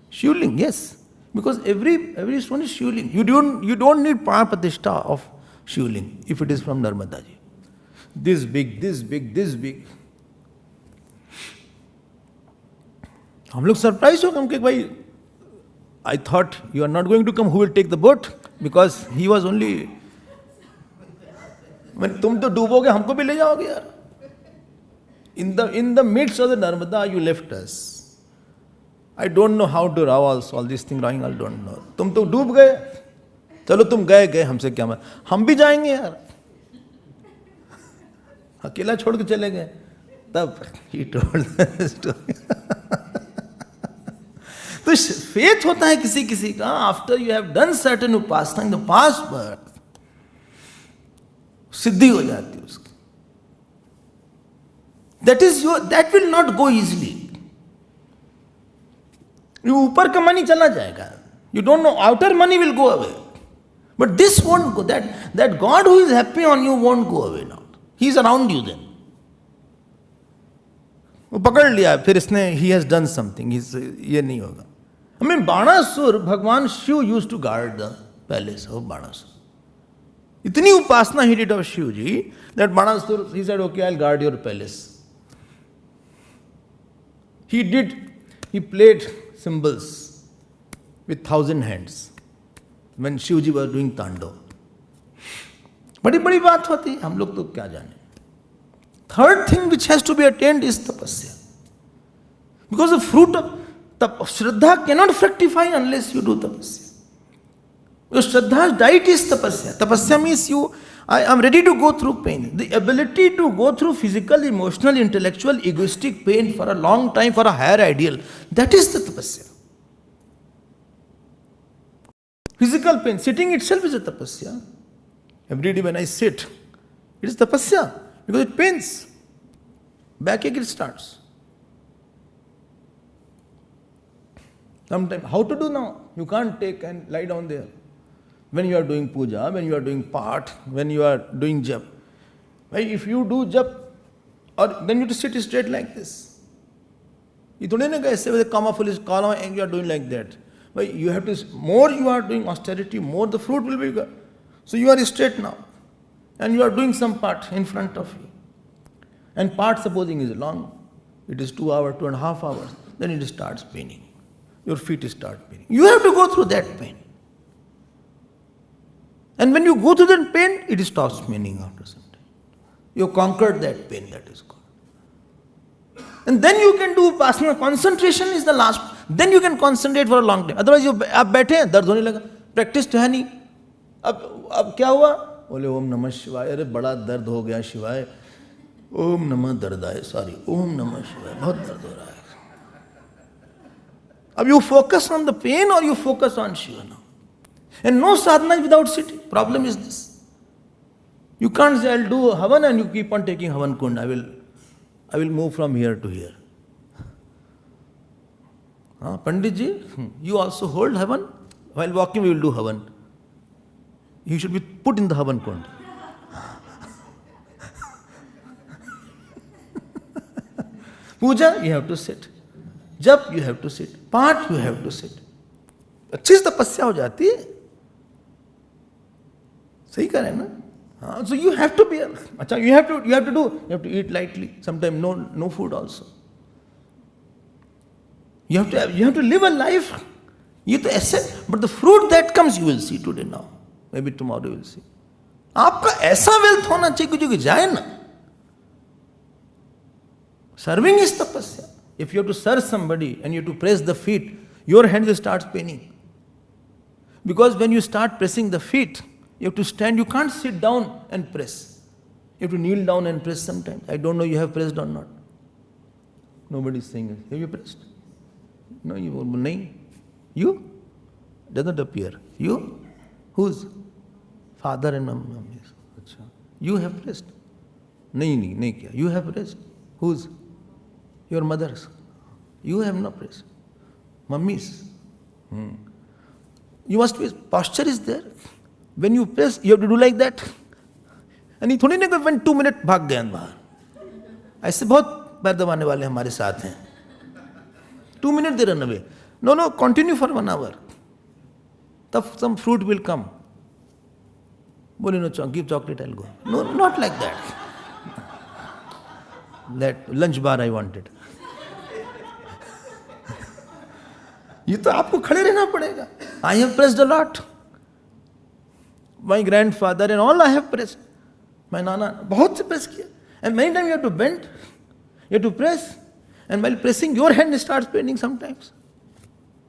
S1: Shivling, yes. Because every stone is shivling. You don't need Prapatishtha of shivling if it is from Narmada ji. This big, this big, this big. हम लोग surprise हो गए कि भाई I thought you are not going to come, who will take the boat? Because he was only. तुम तो डूबोगे हमको भी ले जाओगे यार. In the midst of the Narmada you left us. I don't know how to row also, all these things rowing I don't know. तुम तो डूब गए. चलो तुम गए हमसे क्या मतलब. हम भी जाएंगे यार. अकेला छोड़ के चले गए. तब he told the story. तो फेथ होता है किसी किसी का after you have done certain upasana in the past birth, सिद्धि हो जाती है उसकी. That will not go easily. ऊपर का मनी चला जाएगा. You don't know, outer money will go away, but this won't go. That God who is happy on you won't go away not. He is around you. Then वो पकड़ लिया, फिर इसने he has done something. ये नहीं होगा. I mean, Banasur, भगवान Shiv used to guard the palace of Banasur. इतनी उपासना he did of Shiv ji that Banasur, he said, okay, I'll guard your palace. He played cymbals with 1,000 hands when Shiv ji was doing तांडव. बड़ी बड़ी बात होती है, हम लोग तो क्या जाने. Third thing which has to be attained is tapasya. Because the fruit of Shraddha cannot fructify unless you do tapasya. Your Shraddha's diet is tapasya. Tapasya means I am ready to go through pain. The ability to go through physical, emotional, intellectual, egoistic pain for a long time for a higher ideal, that is the tapasya. Physical pain, sitting itself is a tapasya. Every day when I sit, it is tapasya because it pains. Backache it starts. Sometimes, how to do now? You can't take and lie down there. When you are doing puja, when you are doing part, when you are doing jap. If you do jap, or then you have to sit straight like this. You don't know guys say with a comma full is column and you are doing like that. You have to, more you are doing austerity, more the fruit will be good. So you are straight now. And you are doing some part in front of you. And part supposing is long. It is 2 hours, 2.5 hours. Then it starts paining. Your feet start paining. You have to go through that pain. And when you go through that pain, it stops paining after some time. You have conquered that pain, that is called. And then you can do upasana. Concentration is the last. Then you can concentrate for a long time. Otherwise, आप बैठे हैं, दर्द होने लगा. Practice तो है नहीं. अब क्या हुआ? बोले ओम नमः शिवाय. अरे बड़ा दर्द हो गया शिवाय. ओम नमः दर्दाय. सॉरी. ओम नमः शिवाय. बहुत दर्द हो रहा है. अब you focus on the pain or you focus on Shiva now. And no sadhana is without sitting. Problem is this. You can't say I'll do Havan and you keep on taking Havan Kund. I will move from here to here. Pandit ji, you also hold Havan. While walking we will do Havan. You should be put in the Havan Kund. Puja, you have to sit. Jap, you have to sit. Part, you have to sit. अच्छी तपस्या हो जाती है. सही कह रहे हैं ना. So you have to be. अच्छा, you have to eat lightly. Sometimes no food also. You have to live a life. You have to accept. But the fruit that comes, you will see today now. Maybe tomorrow you will see. आपका ऐसा wealth होना चाहिए जो कि जाए ना. Serving is tapasya. If you have to serve somebody and you have to press the feet, your hand will start paining. Because when you start pressing the feet, you have to stand. You can't sit down and press. You have to kneel down and press sometimes. I don't know you have pressed or not. Nobody is saying it. Have you pressed? No, you nahi. You? Doesn't appear. You? Whose? Father and mom. You have pressed. नहीं किया. You have pressed. Whose? Your mother's. You have not pressed. Mummy's. You must be, posture is there. When you press, you have to do like that. And ये थोड़ी नहीं कि when 2 minutes भाग गए बाहर. ऐसे बहुत पैर दबाने वाले हमारे साथ हैं. 2 minutes they run away. No, continue for 1 hour. Then some fruit will come. Bole no, give chocolate, I'll go. No, not like that. That lunch bar I wanted. ये तो आपको खड़े रहना पड़ेगा. I have pressed a lot. My grandfather and all I have pressed. My nana, बहुत से press किया. And many times you have to bend, you have to press. And while pressing, your hand starts paining sometimes.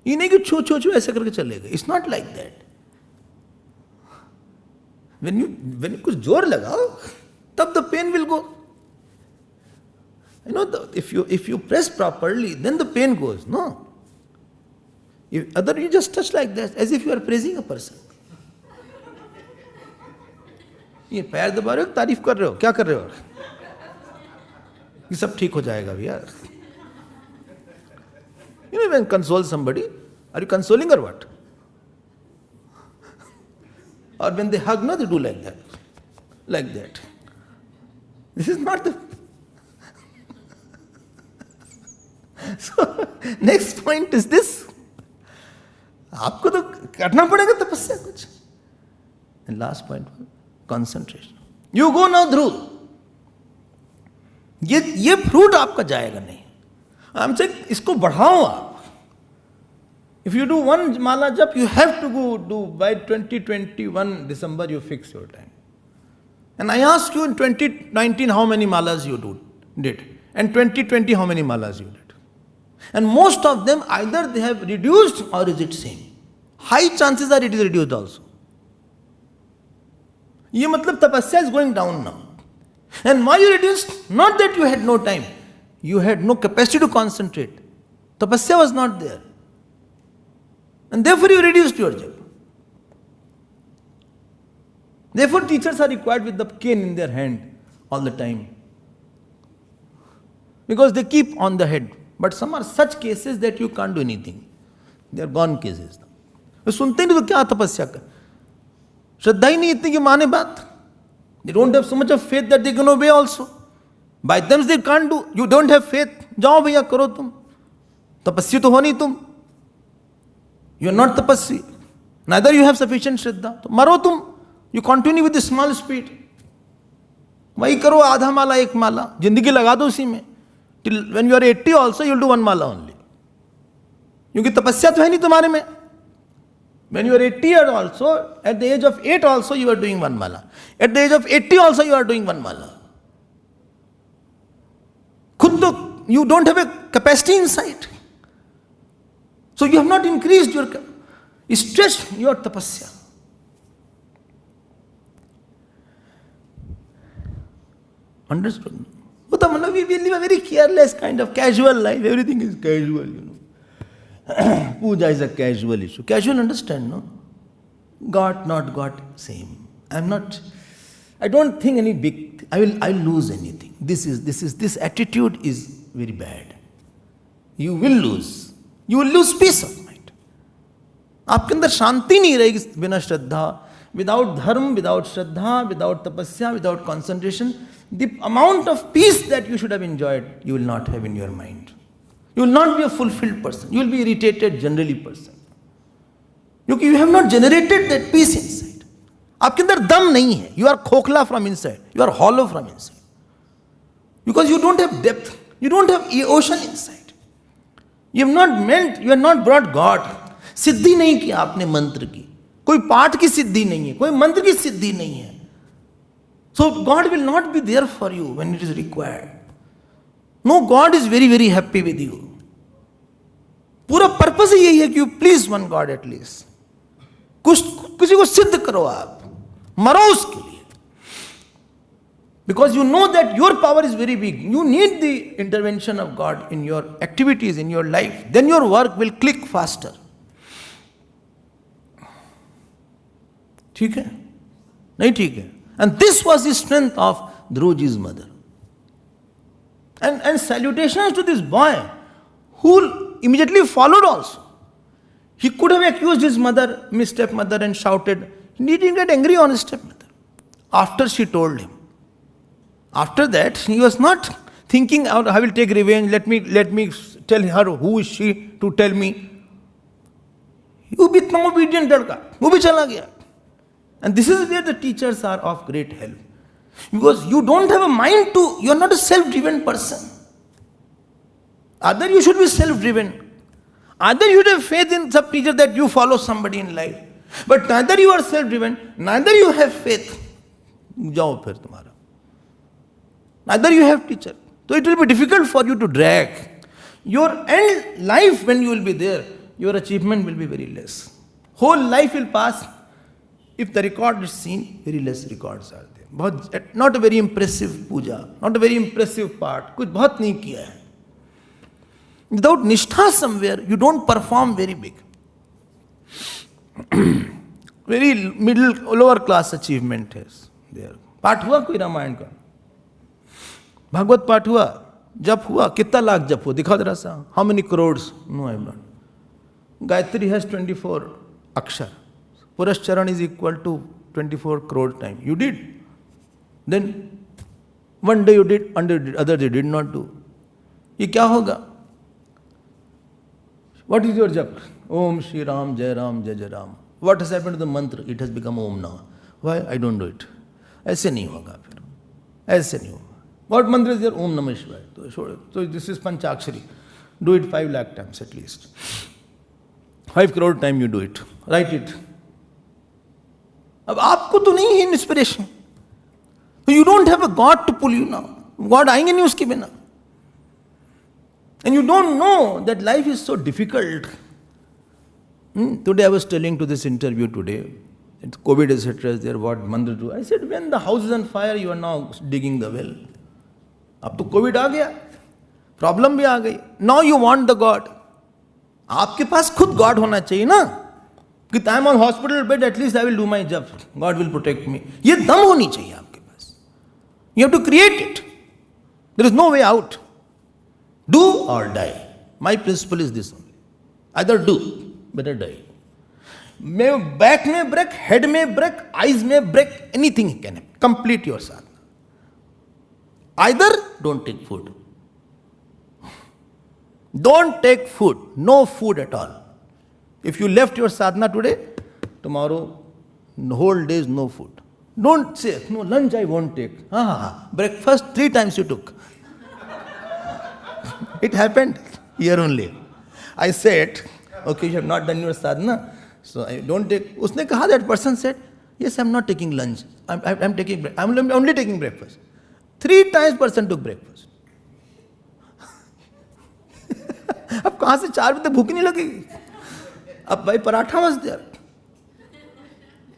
S1: ये नहीं कि छू ऐसे करके चलेगा. It's not like that. When you कुछ जोर लगाओ, तब the pain will go. You know, if you press properly, then the pain goes. No. Other you just touch like that, as if you are praising a person. ये पैर दबा रहे हो, तारीफ कर रहे हो, क्या कर रहे हो? ये सब ठीक हो जाएगा भैया. You know, when you console somebody, are you consoling or what? Or when they hug, no, they do like that. Like that. This is not the... So, next point is this. आपको तो करना पड़ेगा तपस्या कुछ. And last point, concentration. You go now through. ये fruit आपका जाएगा नहीं. I'm saying इसको बढ़ाओ आप. If you do 1 mala jap, you have to go do by 2021 December you fix your time. And I ask you in 2019 how many malas you did. And 2020 how many malas you did. And most of them either they have reduced or is it same. High chances are it is reduced also. ये मतलब tapasya is going down now. And why you reduced? Not that you had no time. You had no capacity to concentrate. Tapasya was not there. And therefore you reduced your japa. Therefore teachers are required with the cane in their hand all the time. Because they keep on the head. But some are such cases that you can't do anything. They are gone cases. वे सुनते ही नहीं तो क्या तपस्या कर. श्रद्धा ही नहीं इतनी कि माने बात. They don't have so much of faith that they can obey also. By them they can't do. You don't have faith. जाओ भैया करो तुम. तपस्वी तो हो नहीं तुम. You are not tapasvi. Neither you have sufficient shraddha. तो मरो तुम. You continue with the small speed. वही करो आधा माला 1 माला. जिंदगी लगा दो उसी में. Till when you are 80 also, you will do 1 mala only. क्योंकि तपस्या तो है नहीं तुम्हारे में. When you are 80 years also, at the age of 8 also you are doing 1 mala. At the age of 80 also you are doing 1 mala. खुद तो you don't have a capacity inside. So you have not increased your, stretched your tapasya. Understood? We live a very careless kind of casual life. Everything is casual, you know. Puja is a casual issue. Casual, understand, no? God, not God, same. I don't think any big, I'll lose anything. This attitude is very bad. You will lose. You will lose peace of mind. आपके अंदर शांति नहीं रहेगी बिना श्रद्धा. Without dharma, without shraddha, without tapasya, without concentration, the amount of peace that you should have enjoyed, you will not have in your mind. You will not be a fulfilled person. You will be irritated generally person. Because you have not generated that peace inside. आपके अंदर दम नहीं है. You are खोखला from inside. You are hollow from inside. Because you don't have depth. You don't have ocean inside. You have not brought God. सिद्धि नहीं की आपने मंत्र की. कोई पाठ की सिद्धि नहीं है. कोई मंत्र की सिद्धि नहीं है. So God will not be there for you when it is required. No, God is very, very happy with you. पूरा पर्पस ही यही है कि you please one God at least. किसी को सिद्ध करो आप. मरो उसके लिए. Because you know that your power is very big. You need the intervention of God in your activities, in your life. Then your work will click faster. ठीक है? नहीं ठीक है. And this was the strength of Dhruvaji's mother. And salutations to this boy, who immediately followed also. He could have accused his mother, his stepmother, and shouted. He didn't get angry on his stepmother after she told him. After that, he was not thinking out, I will take revenge, let me tell her who is she to tell me. You be इतना obedient लड़का, वो भी चला गया. And this is where the teachers are of great help. Because you don't have a mind to, you are not a self-driven person. Either you should be self-driven. Either you should have faith in some teacher that you follow somebody in life. But neither you are self-driven, neither you have faith. जाओ फिर तुम्हारा. Neither you have teacher. So it will be difficult for you to drag. Your end life, when you will be there, your achievement will be very less. Whole life will pass. If the record is seen, very less records are there. Not a very impressive puja, not a very impressive part. कुछ बहुत नहीं किया है. Without nishtha somewhere, you don't perform very big. Very middle, lower class achievement is there. पाठ हुआ कोई रामायण का? भागवत पाठ हुआ? जप हुआ? कितना लाख जप हुआ? दिखाओ जरा सा. How many crores? No, I have not. Gayatri has 24 akshar. Purascharan is equal to 24 crore times. You did. Then one day you did, other day did not do. ये क्या होगा? What is your jap? Om Shri Ram, Jai Ram, Jai Jai Ram. What has happened to the mantra? It has become Om now. Why? I don't do it. ऐसे नहीं होगा फिर. ऐसे नहीं होगा. What mantra is there? Om Namah Shivaya. So this is Panchakshari. Do it 5 lakh times at least. 5 crore times you do it. Write it. अब आपको तो नहीं है inspiration. You don't have a God to pull you now. God आएंगे नहीं उसके बिना. And you don't know that life is so difficult. Today I was telling to this interview today, COVID etc. is there, what mantra do? I said, when the house is on fire, you are now digging the well. अब तो COVID आ गया, problem भी आ गई. Now you want the God. आपके पास खुद God होना चाहिए ना. कि I am on hospital bed, at least I will do my job. God will protect me. ये दम होनी चाहिए आपके पास. You have to create it. There is no way out. Do or die. My principle is this only. Either do, better die. May back may break, head may break, eyes may break, anything can happen. Complete your sadhana. Either don't take food. Don't take food. No food at all. If you left your sadhana today, tomorrow, the whole day is no food. Don't say, no, lunch I won't take. Breakfast 3 times you took. It happened here only. I said, okay, you have not done your sadhana, so I don't take. Usne kaha, that person said, yes, I'm not taking lunch. I'm taking I'm only taking breakfast. 3 times person took breakfast. अब कहाँ से 4 बजे तक भूख नहीं लगेगी? अब भाई paratha was there.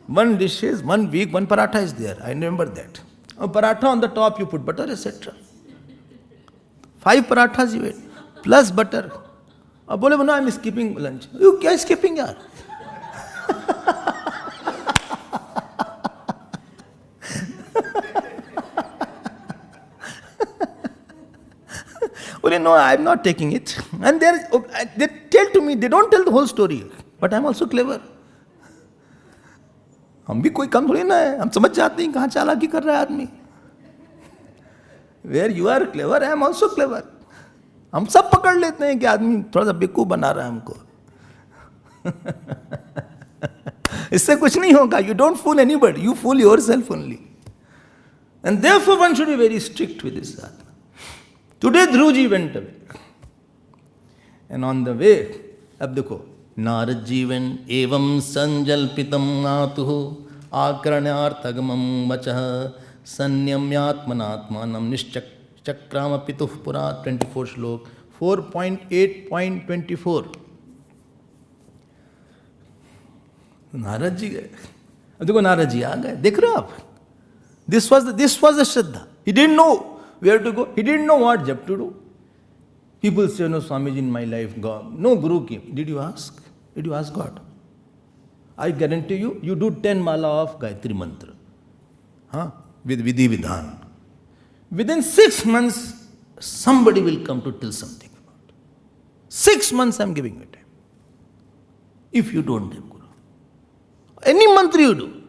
S1: 1 dish is 1 week, 1 paratha is there. I remember that. A paratha on the top you put butter, etc. 5 parathas you ate, plus butter. अब बोले no, I'm skipping lunch. You क्या skipping यार? बोले no, I'm not taking it. And they tell to me, they don't tell the whole story. But I'm also clever. हम भी कोई कम थोड़ी ना है. हम समझ जाते हैं कहाँ चालाकी कर रहा है आदमी. Where you are clever, I am also clever. हम सब पकड़ लेते हैं कि आदमी थोड़ा सा बेवकूफ बना रहा है हमको. इससे कुछ नहीं होगा. You don't fool anybody. You fool yourself only. And therefore one should be very strict with this sadhana. Today Dhruji went away. And on the way, अब देखो, नारद जीवन एवं संजल्पितम आतुः आकर्ण्यार्थगमं वचः संयम्यात्मनात्मानं निश्चक्राम पितुः पुरा 24 श्लोक 4.8.24. नारद जी गए. अब देखो नारद जी आ गए. देख रहे हो आप? This was the Shraddha. He didn't know where to go. He didn't know what jap to do. People say, no, Swamiji, in my life, God. No Guru came. Did you ask? Did you ask God? I guarantee you, you do 10 mala of Gayatri Mantra. With Vidhi Vidhan. Within 6 months, somebody will come to tell something about it. 6 months I am giving you time. If you don't give Guru. Any mantra you do.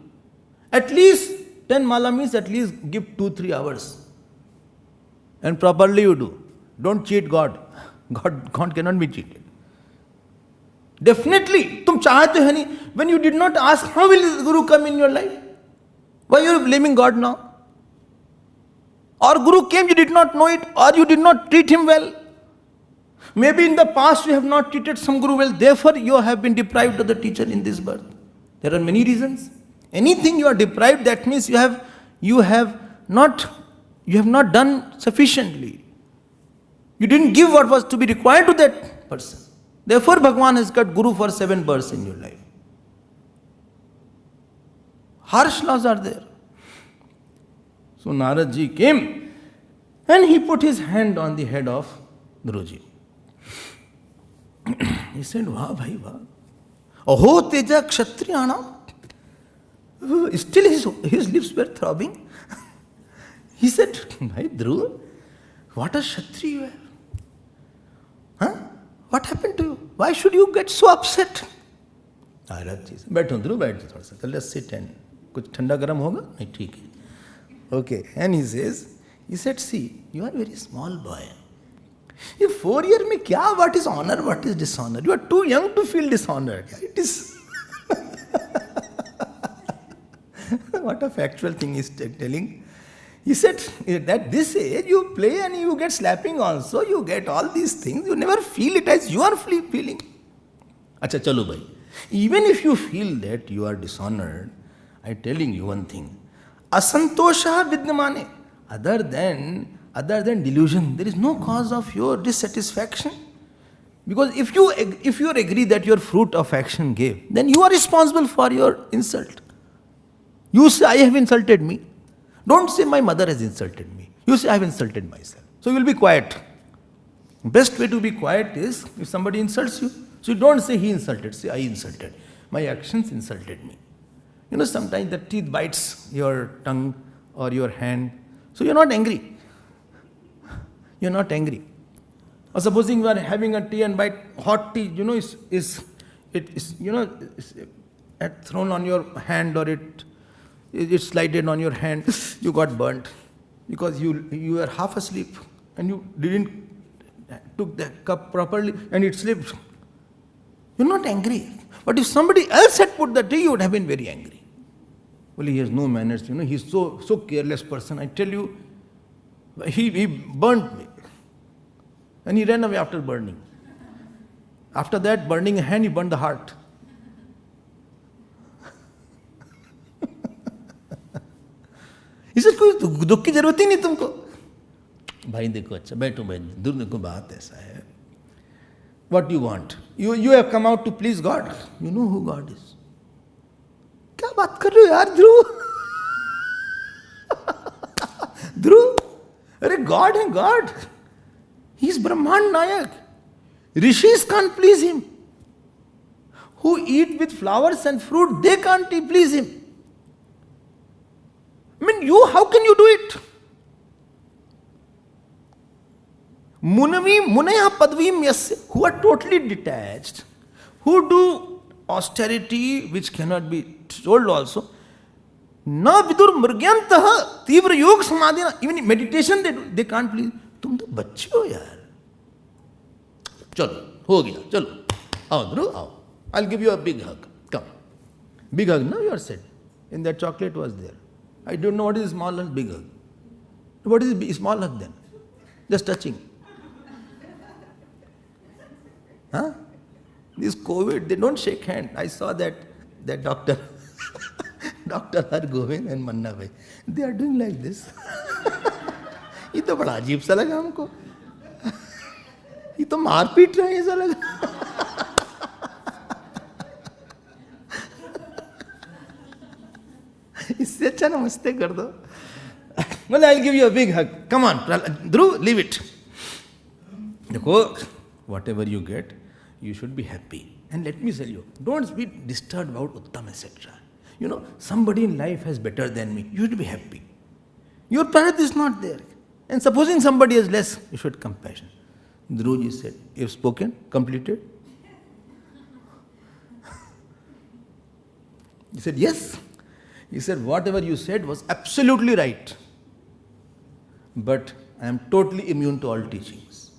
S1: At least 10 mala means at least give 2-3 hours. And properly you do. Don't cheat God. God cannot be cheated. Definitely. Tum chahte hai nahi. When you did not ask, how will Guru come in your life? Why you are blaming God now? Or Guru came, you did not know it, or you did not treat him well. Maybe in the past you have not treated some Guru well, therefore you have been deprived of the teacher in this birth. There are many reasons. Anything you are deprived, that means you have not done sufficiently. You didn't give what was to be required to that person. Therefore Bhagavan has got Guru for 7 births in your life. Harsh laws are there. So Narad ji came and he put his hand on the head of Guruji. He said, Vah bhai vah. Aho teja kshatriyana. Still his lips were throbbing. He said, Bhai Dhruv, what a kshatriya you have. Huh? What happened to you? Why should you get so upset? Narad ji said, Baitho Dhruv, baitho thoda sa. Let's sit and kuch thanda garam hoga? Nahi, theek hai. Okay. And he said, see, you are a very small boy. In 4 years, what is honor, what is dishonor? You are too young to feel dishonored. It is. What a factual thing he is telling. He said, at this age, you play and you get slapping also. You get all these things. You never feel it as you are feeling. Acha, chalo bhai. Even if you feel that you are dishonored, I am telling you one thing. Asantosha vidyamane. Other than delusion, there is no cause of your dissatisfaction. Because if you agree that your fruit of action gave, then you are responsible for your insult. You say, I have insulted me. Don't say my mother has insulted me. You say, I have insulted myself. So you will be quiet. Best way to be quiet is if somebody insults you. So you don't say he insulted, say I insulted. My actions insulted me. You know, sometimes the teeth bites your tongue or your hand. So you're not angry. You're not angry. Or supposing you are having a tea and bite hot tea, you know, it's thrown on your hand or it slided on your hand. You got burnt because you were half asleep and you didn't took the cup properly and it slipped. You're not angry. But if somebody else had put the tea, you would have been very angry. Well, he has no manners, you know, he's so careless person. I tell you, he burnt me. And he ran away after burning. After that, burning a hand, he burned the heart. He said, कोई दुख की जरूरत ही नहीं तुमको. भाई देखो अच्छा बैठो भाई दूर देखो बात ऐसा है. What do you want? You have come out to please God. You know who God is. क्या बात कर रहे हो यार ध्रुव? ध्रुव, अरे God है God. He is Brahman Nayak. Rishis can't please him. Who eat with flowers and fruit, they can't please him. I mean, how can you do it? Munaya Padvim Yasya, who are totally detached, who do austerity which cannot be told also. Na vidur mrgyantaha tivra yoga samadhina. Even meditation they can't please. तुम तो बच्चे हो यार. चलो हो गया चलो आओ ध्रुव आओ. I'll give you a big hug. Come. Big hug. No, you are said. In that chocolate was there. I don't know what is small hug, big hug. What is small hug then? Just touching. Huh? This COVID, they don't shake hand. I saw that doctor, Dr. Har Govind and Manna Bhai. They are doing like this. ये तो बड़ा अजीब सा लगा हमको. ये तो मार पीट रहे हैं ऐसा लगा. इससे अच्छा नमस्ते कर दो. Well, I'll give you a big hug. Come on, Dhruv, leave it. देखो, whatever you get, you should be happy. And let me tell you, don't be disturbed about Uttam, etc. You know, somebody in life has better than me. You should be happy. Your path is not there. And supposing somebody has less, you should have compassion. Dhruji said, you've spoken, completed? He said, yes. He said, whatever you said was absolutely right. But I am totally immune to all teachings.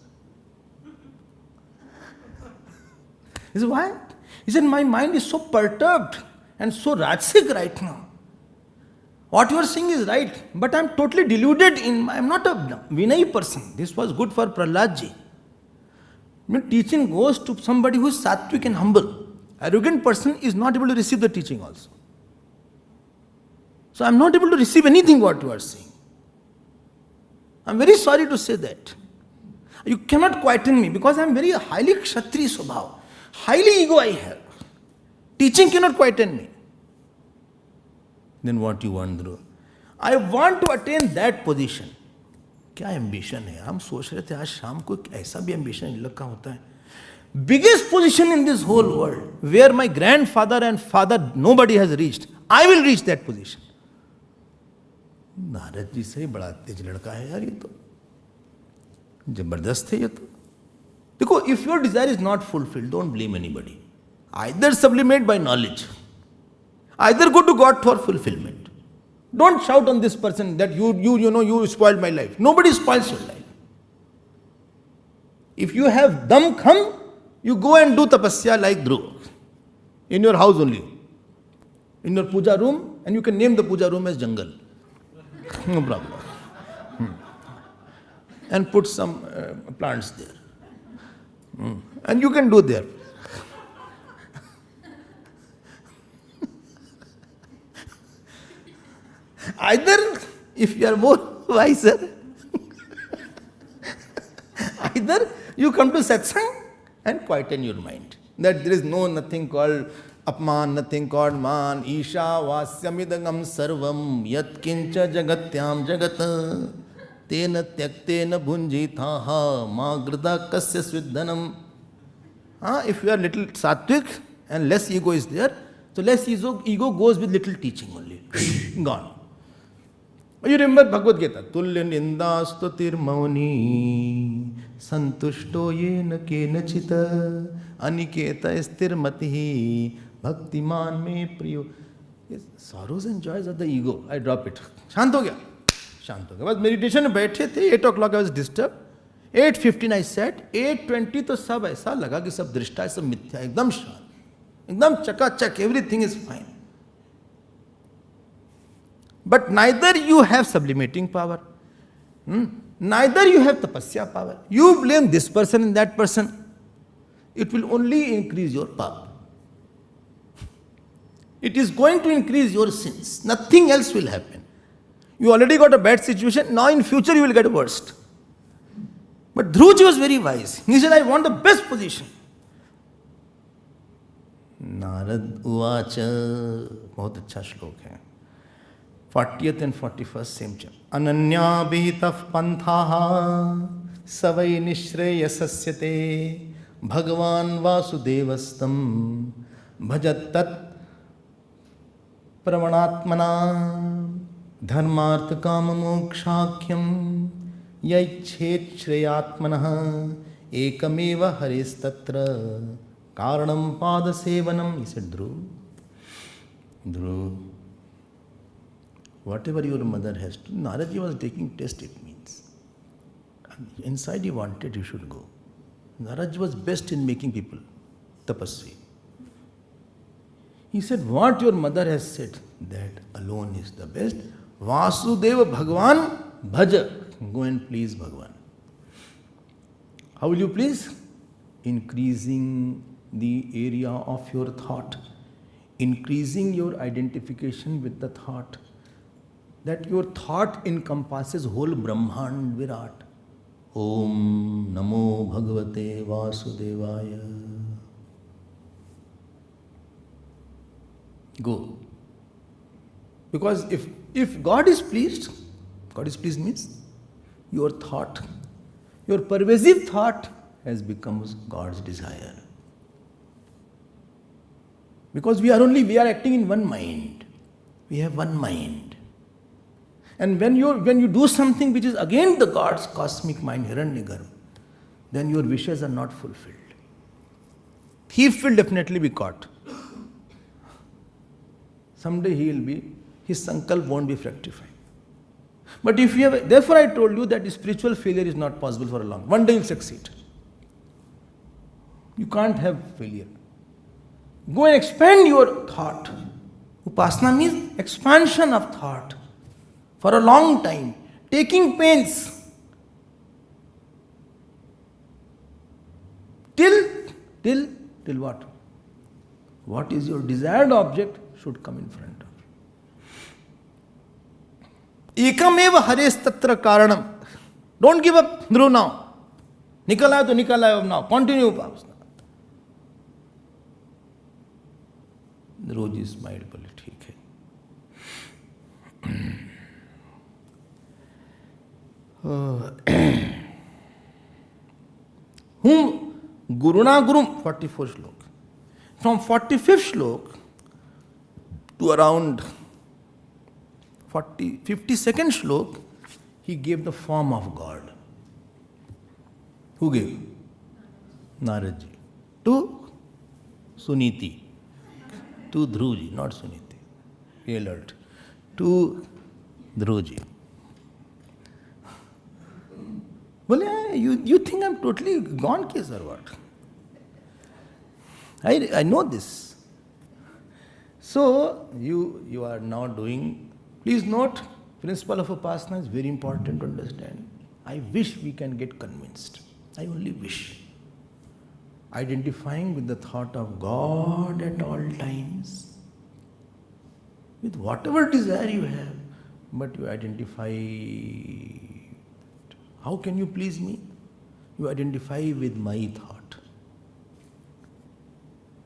S1: He said, why? He said, my mind is so perturbed and so rajasic right now. What you are saying is right, but I am totally deluded I am not a Vinay person. This was good for Prahladji. Teaching goes to somebody who is sattvic and humble. Arrogant person is not able to receive the teaching also. So I am not able to receive anything what you are saying. I am very sorry to say that. You cannot quieten me because I am very highly kshatriya swabhav. Highly ego I have. Teaching cannot quieten me. Then what you want, Dhruv? I want to attain that position. क्या ambition है? हम सोच रहे थे आज शाम को ऐसा भी एम्बिशन इन लोग का होता है. Biggest position in this whole world, where my grandfather and father nobody has reached, I will reach that position. Narad ji से बड़ा तेज लड़का है यार, ये तो जबरदस्त है ये तो. देखो, if your desire is not fulfilled, don't blame anybody. Either sublimate by knowledge, either go to God for fulfillment. Don't shout on this person that you spoiled my life. Nobody spoils your life. If you have dam kham, you go and do tapasya like Dhruv. In your house only. In your puja room, and you can name the puja room as jungle. No problem. And put some plants there. And you can do there. Either, if you are more wiser, either you come to satsang and quieten your mind. That there is nothing called apman, nothing called man, isha vasyamidagam sarvam yat kincha jagatyam jagat tena tyaktena bhunjitaha ma grida kasya svidhanam. If you are little sattvic and less ego is there, so less ego goes with little teaching only. Gone. You remember Bhagavad Gita, Tulya Ninda Stutir Mauni Santushto Yena Kenachita Aniketa Estir Matihi Bhaktiman Me Priyo. Yes, sorrows and joys of the ego. I drop it. Shant ho gaya. Shant ho gaya. Bas meditation में बैठे थे, 8 o'clock I was disturbed. 8:15 I sat. 8:20 तो सब ऐसा लगा कि सब दृष्टा है, सब मिथ्या, एकदम शांत, एकदम चकाचक, everything is fine. But neither you have sublimating power, neither you have tapasya power. You blame this person and that person, it will only increase your power. It is going to increase your sins. Nothing else will happen. You already got a bad situation, now in future you will get worst. But Dhruji was very wise. He said, I want the best position. Narad Uvacha, बहुत अच्छा श्लोक है. 40th and 41st same chapter. Ananya bhitaf panthaha savai nishreyasasya Bhagavan Vasudevastam bhajat tat pravanatmana dharmartha kama mokshakyam yaichet shreyatmanah ekameva haristatra karanam pada sevanam. He said, Dhruv, whatever your mother has to, Naraji was taking test, it means. Inside he wanted you should go. Naraji was best in making people tapasvi. He said, what your mother has said, that alone is the best. Vasudeva Bhagavan Bhaja. Go and please Bhagavan. How will you please? Increasing the area of your thought. Increasing your identification with the thought. That your thought encompasses whole Brahmand Virat. Om Namo Bhagavate Vasudevaya. Go. Because if God is pleased means your thought, your pervasive thought has become God's desire. Because we are acting in one mind. We have one mind. And when you do something which is against the God's cosmic mind, Hiranyagarbha, then your wishes are not fulfilled. Thief will definitely be caught. Someday his sankalp won't be fructified. But if you have, therefore I told you that spiritual failure is not possible for a long. One day you'll succeed. You can't have failure. Go and expand your thought. Upasana means expansion of thought for a long time, taking pains till what? What is your desired object should come in front of you. Ekameva hares tatra karanam. Don't give up, Dhruv, now. Nikal aayo to nikal aayo now. Continue upasana. Dhruv ji smiled, बोले ठीक है. Whom Guruna Gurum, 44 shlok. From 45th shlok to around 52nd shlok, he gave the form of God. Who gave? Narad ji. To Suniti. To Dhruv ji, not Suniti. Be alert. To Dhruv ji. Well, you think I'm totally gone case or what? I know this. So, you are now doing, please note, principle of Upasana is very important to understand. I wish we can get convinced. I only wish. Identifying with the thought of God at all times, with whatever desire you have, but you identify. How can you please me? You identify with my thought.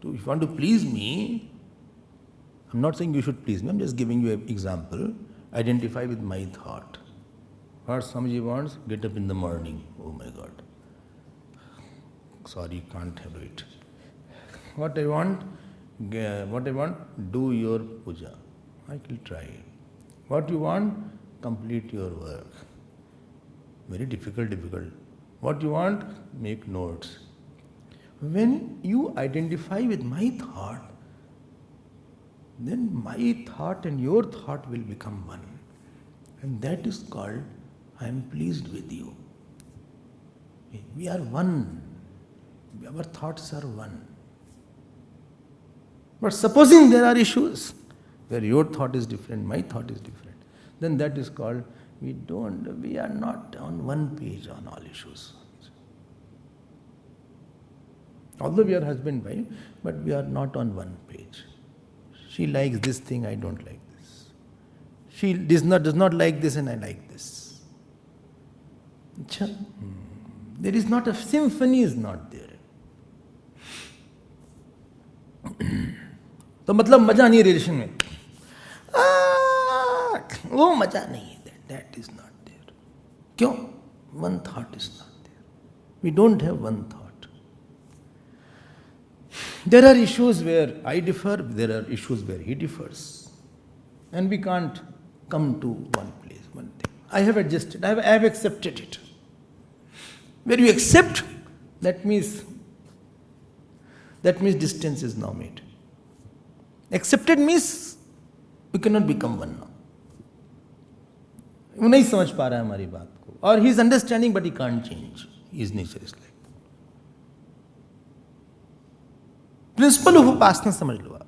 S1: If you want to please me, I'm not saying you should please me, I'm just giving you an example. Identify with my thought. What Swamiji wants, get up in the morning. Oh my God. Sorry, can't have it. What I want, do your puja. I will try. What you want, complete your work. Very difficult. What you want, make notes. When you identify with my thought, then my thought and your thought will become one. And that is called, I am pleased with you. We are one. Our thoughts are one. But supposing there are issues where your thought is different, my thought is different, then that is called, we are not on one page on all issues. Although we are husband and wife, but we are not on one page. She likes this thing, I don't like this. She does not like this and I like this. There is not a symphony is not there. तो मतलब मजा नहीं relation में, वो मजा नहीं है. That is not there. क्यों? One thought is not there. We don't have one thought. There are issues where I differ, there are issues where he differs. And we can't come to one place, one thing. I have adjusted, I have accepted it. Where you accept, that means distance is now made. Accepted means we cannot become one now. वो नहीं समझ पा रहा है हमारी बात को, और he is understanding but he can't change. His nature is like. Principle of Upasana समझ लो आप.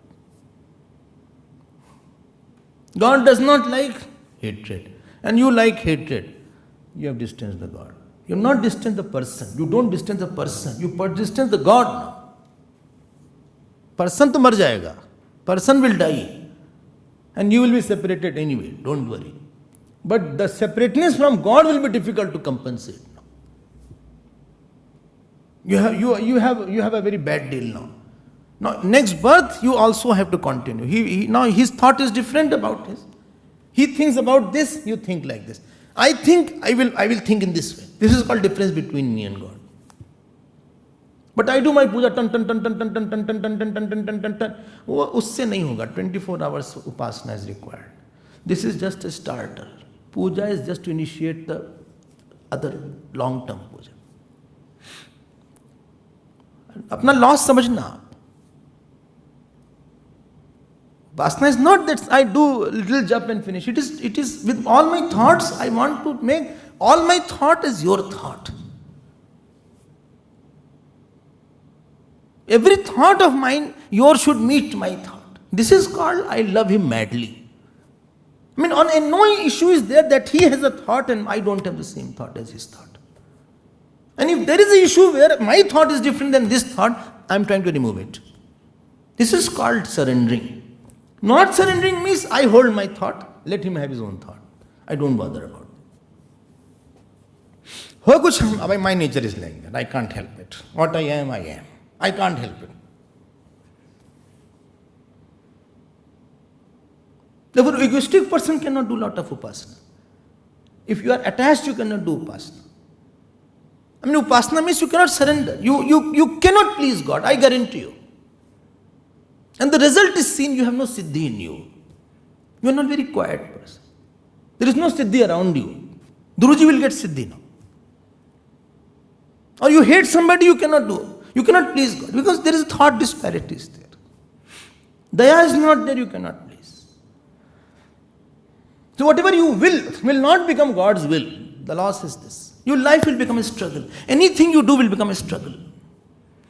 S1: God does not like hatred, and you like hatred. You have distanced the God. You have not distanced the person. You don't distance the person. You distance the God now. Person तो मर जाएगा. Person will die, and you will be separated anyway. Don't worry. But the separateness from God will be difficult to compensate now. You have a very bad deal now. Now next birth you also have to continue. Now his thought is different about his. He thinks about this, you think like this. I think I will think in this way. This is called difference between me and God. But I do my puja tan tan tan tan tan tan tan tan tan tan tan tan tan tan. वो उससे नहीं होगा. 24 hours upasana is required. This is just a starter. Puja is just to initiate the other long-term puja. अपना loss समझना आप. Vasana is not that I do little jump and finish. It is with all my thoughts I want to make all my thought is your thought. Every thought of mine, yours should meet my thought. This is called I love him madly. I mean, no issue is there that he has a thought and I don't have the same thought as his thought. And if there is an issue where my thought is different than this thought, I am trying to remove it. This is called surrendering. Not surrendering means I hold my thought, let him have his own thought. I don't bother about it. My nature is like that. I can't help it. What I am, I am. I can't help it. Therefore, egoistic person cannot do lot of upasana. If you are attached, you cannot do upasana. I mean, upasana means you cannot surrender. You cannot please God, I guarantee you. And the result is seen, you have no siddhi in you. You are not very quiet person. There is no siddhi around you. Guruji will get siddhi now. Or you hate somebody, you cannot do. You cannot please God because there is thought disparities there. Daya is not there, you cannot please. So whatever you will not become God's will. The loss is this. Your life will become a struggle. Anything you do will become a struggle.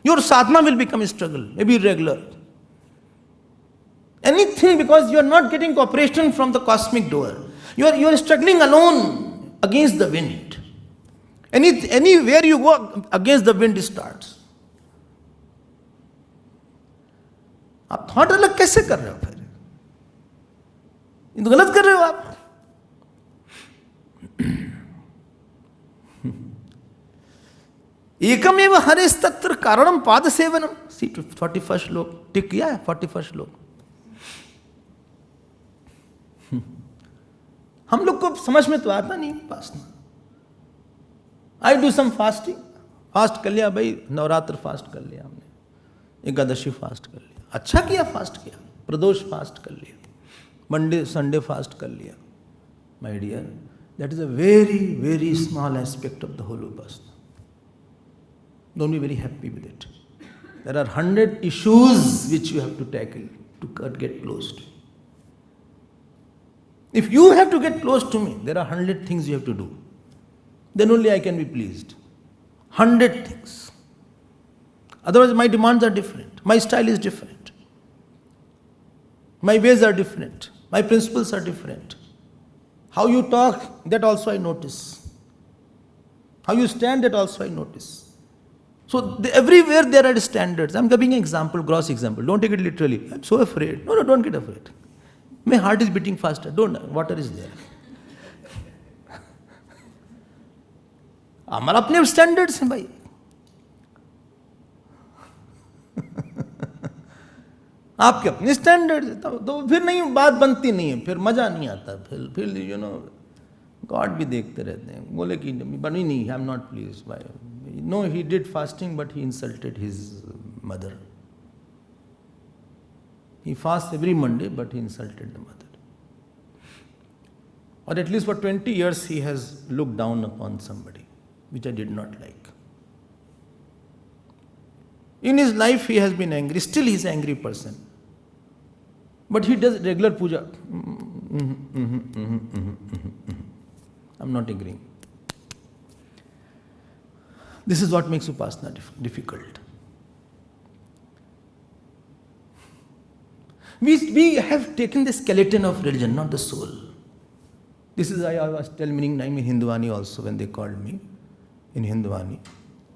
S1: Your sadhana will become a struggle, maybe irregular. Anything because you are not getting cooperation from the cosmic door. You are struggling alone against the wind. Anywhere you go against the wind starts. आप thought अलग कैसे कर रहे हो फिर? ये तो गलत कर रहे हो आप. एकमेव हरेस्तत्र कारणम पाद सेवनम. सी 41 श्लोक टिक किया है. 41 श्लोक हम लोग को समझ में तो आता नहीं उपासना. I do some fasting. Fast कर लिया भाई, नवरात्र फास्ट कर लिया हमने, एकादशी फास्ट कर लिया. अच्छा किया फास्ट किया. प्रदोष फास्ट कर लिया, मंडे संडे फास्ट कर लिया. My dear, that is a very very small aspect of the whole upasana. Don't be very happy with it. There are 100 issues which you have to tackle to get close to. If you have to get close to me, there are 100 things you have to do. Then only I can be pleased. 100 things. Otherwise my demands are different. My style is different. My ways are different. My principles are different. How you talk, that also I notice. How you stand, that also I notice. So everywhere there are standards. I'm giving an example, gross example. Don't take it literally. I'm so afraid. No, don't get afraid. My heart is beating faster. Don't. Water is there. हमारा अपने standards हैं भाई. आपके अपने standards तो फिर नहीं, बात बनती नहीं है, फिर मजा नहीं आता. फिर यू नो गॉड भी देखते रहते हैं. बोले कि बनी नहीं, I am not pleased by. No, he did fasting but he insulted his mother. He fasts every Monday, but he insulted the mother. Or at least for 20 years he has looked down upon somebody, which I did not like. In his life he has been angry. Still he is an angry person. But he does regular puja. I'm not agreeing. This is what makes upasana difficult. We have taken the skeleton of religion, not the soul. This is, I was telling in Hindwani also when they called me in Hindwani.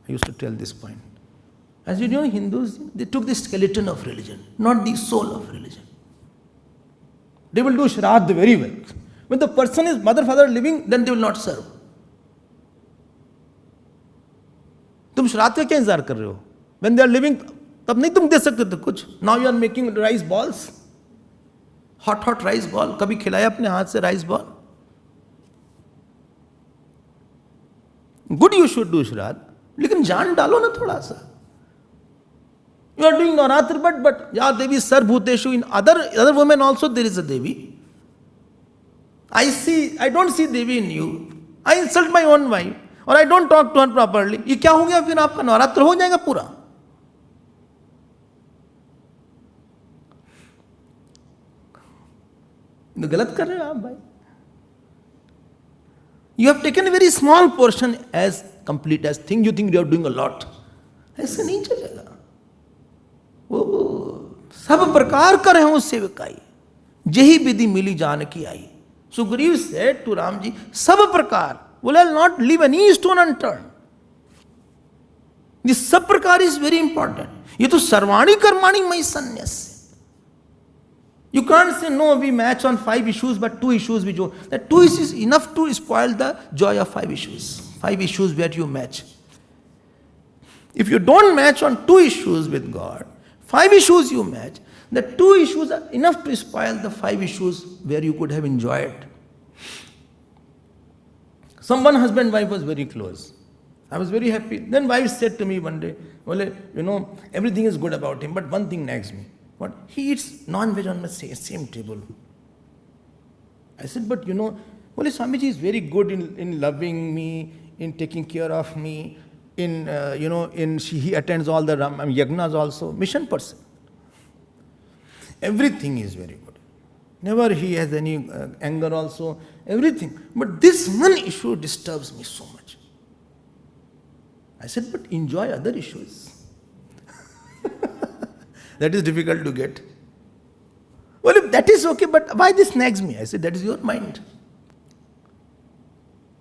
S1: I used to tell this point. As you know, Hindus, they took the skeleton of religion, not the soul of religion. They will do Shrimad very well. When the person is mother, father living, then they will not serve. तुम श्राद्ध का क्या इंतजार कर रहे हो? When they are living, तब नहीं तुम दे सकते थे कुछ. Now you are making rice balls. Hot rice ball. कभी खिलाया अपने हाथ से rice ball? Good, you should do Shrimad. लेकिन जान डालो ना थोड़ा सा. You are doing Navratri, but Ya Devi Sarvbhuteshu. In other women also there is a Devi. I don't see Devi in you. I insult my own wife or I don't talk to her properly. ये क्या हो गया फिर आपका नवरात्र हो जाएगा पूरा. तो गलत कर रहे हो आप भाई. You have taken a very small portion as complete as thing. You think you are doing a lot. ऐसे नहीं चलेगा. वो सब प्रकार कर रहे हो सेवकाई. यही विधि मिली जानकी आई. Sugriv said to Ramji, सब प्रकार. Will I not leave any stone unturned? This सब प्रकार is very important. ये तो सर्वाणी कर्माणी मयि संन्यास. You can't say no, we match on 5 issues, but 2 issues we do. That 2 issues is enough to spoil the joy of 5 issues. 5 issues where you match. If you don't match on 2 issues with God, 5 issues you match, the 2 issues are enough to spoil the 5 issues where you could have enjoyed. Someone husband wife was very close. I was very happy. Then wife said to me one day, well, everything is good about him, but one thing nags me. What? He eats non-veg on the same table. I said, but Swamiji is very good in loving me, in taking care of me, he attends all the yagnas also, mission person. Everything is very good. Never he has any anger also, everything. But this one issue disturbs me so much. I said, but enjoy other issues. That is difficult to get. Well, if that is okay, but why this nags me? I said, that is your mind.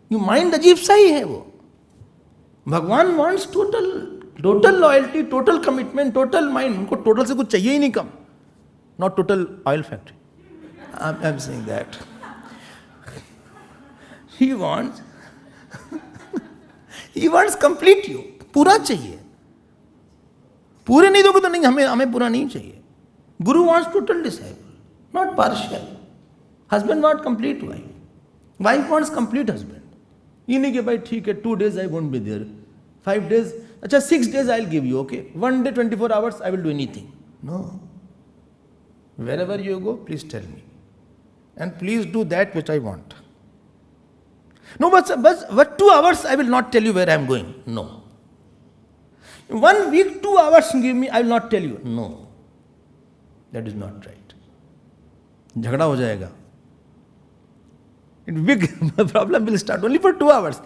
S1: Your mind अजीब सा ही है वो. भगवान wants total loyalty, total commitment, total mind. उनको total से कुछ चाहिए ही नहीं कम. Not total oil factory. I'm saying that. He wants complete you. पूरा चाहिए. पूरे नहीं दोगे तो नहीं, हमें पूरा नहीं चाहिए. Guru wants total disciple, not partial. Husband wants complete wife. Wife wants complete husband. ये नहीं कि भाई ठीक है 2 days I won't be there. 5 days, अच्छा 6 days I'll give you, okay. 1 day 24 hours I will do anything. No. Wherever you go, please tell me. And please do that which I want. No, but 2 hours I will not tell you where I am going. No. 1 week, 2 hours give me, I will not tell you. No. That is not right. झगड़ा हो जाएगा. Big problem will start only for 2 hours.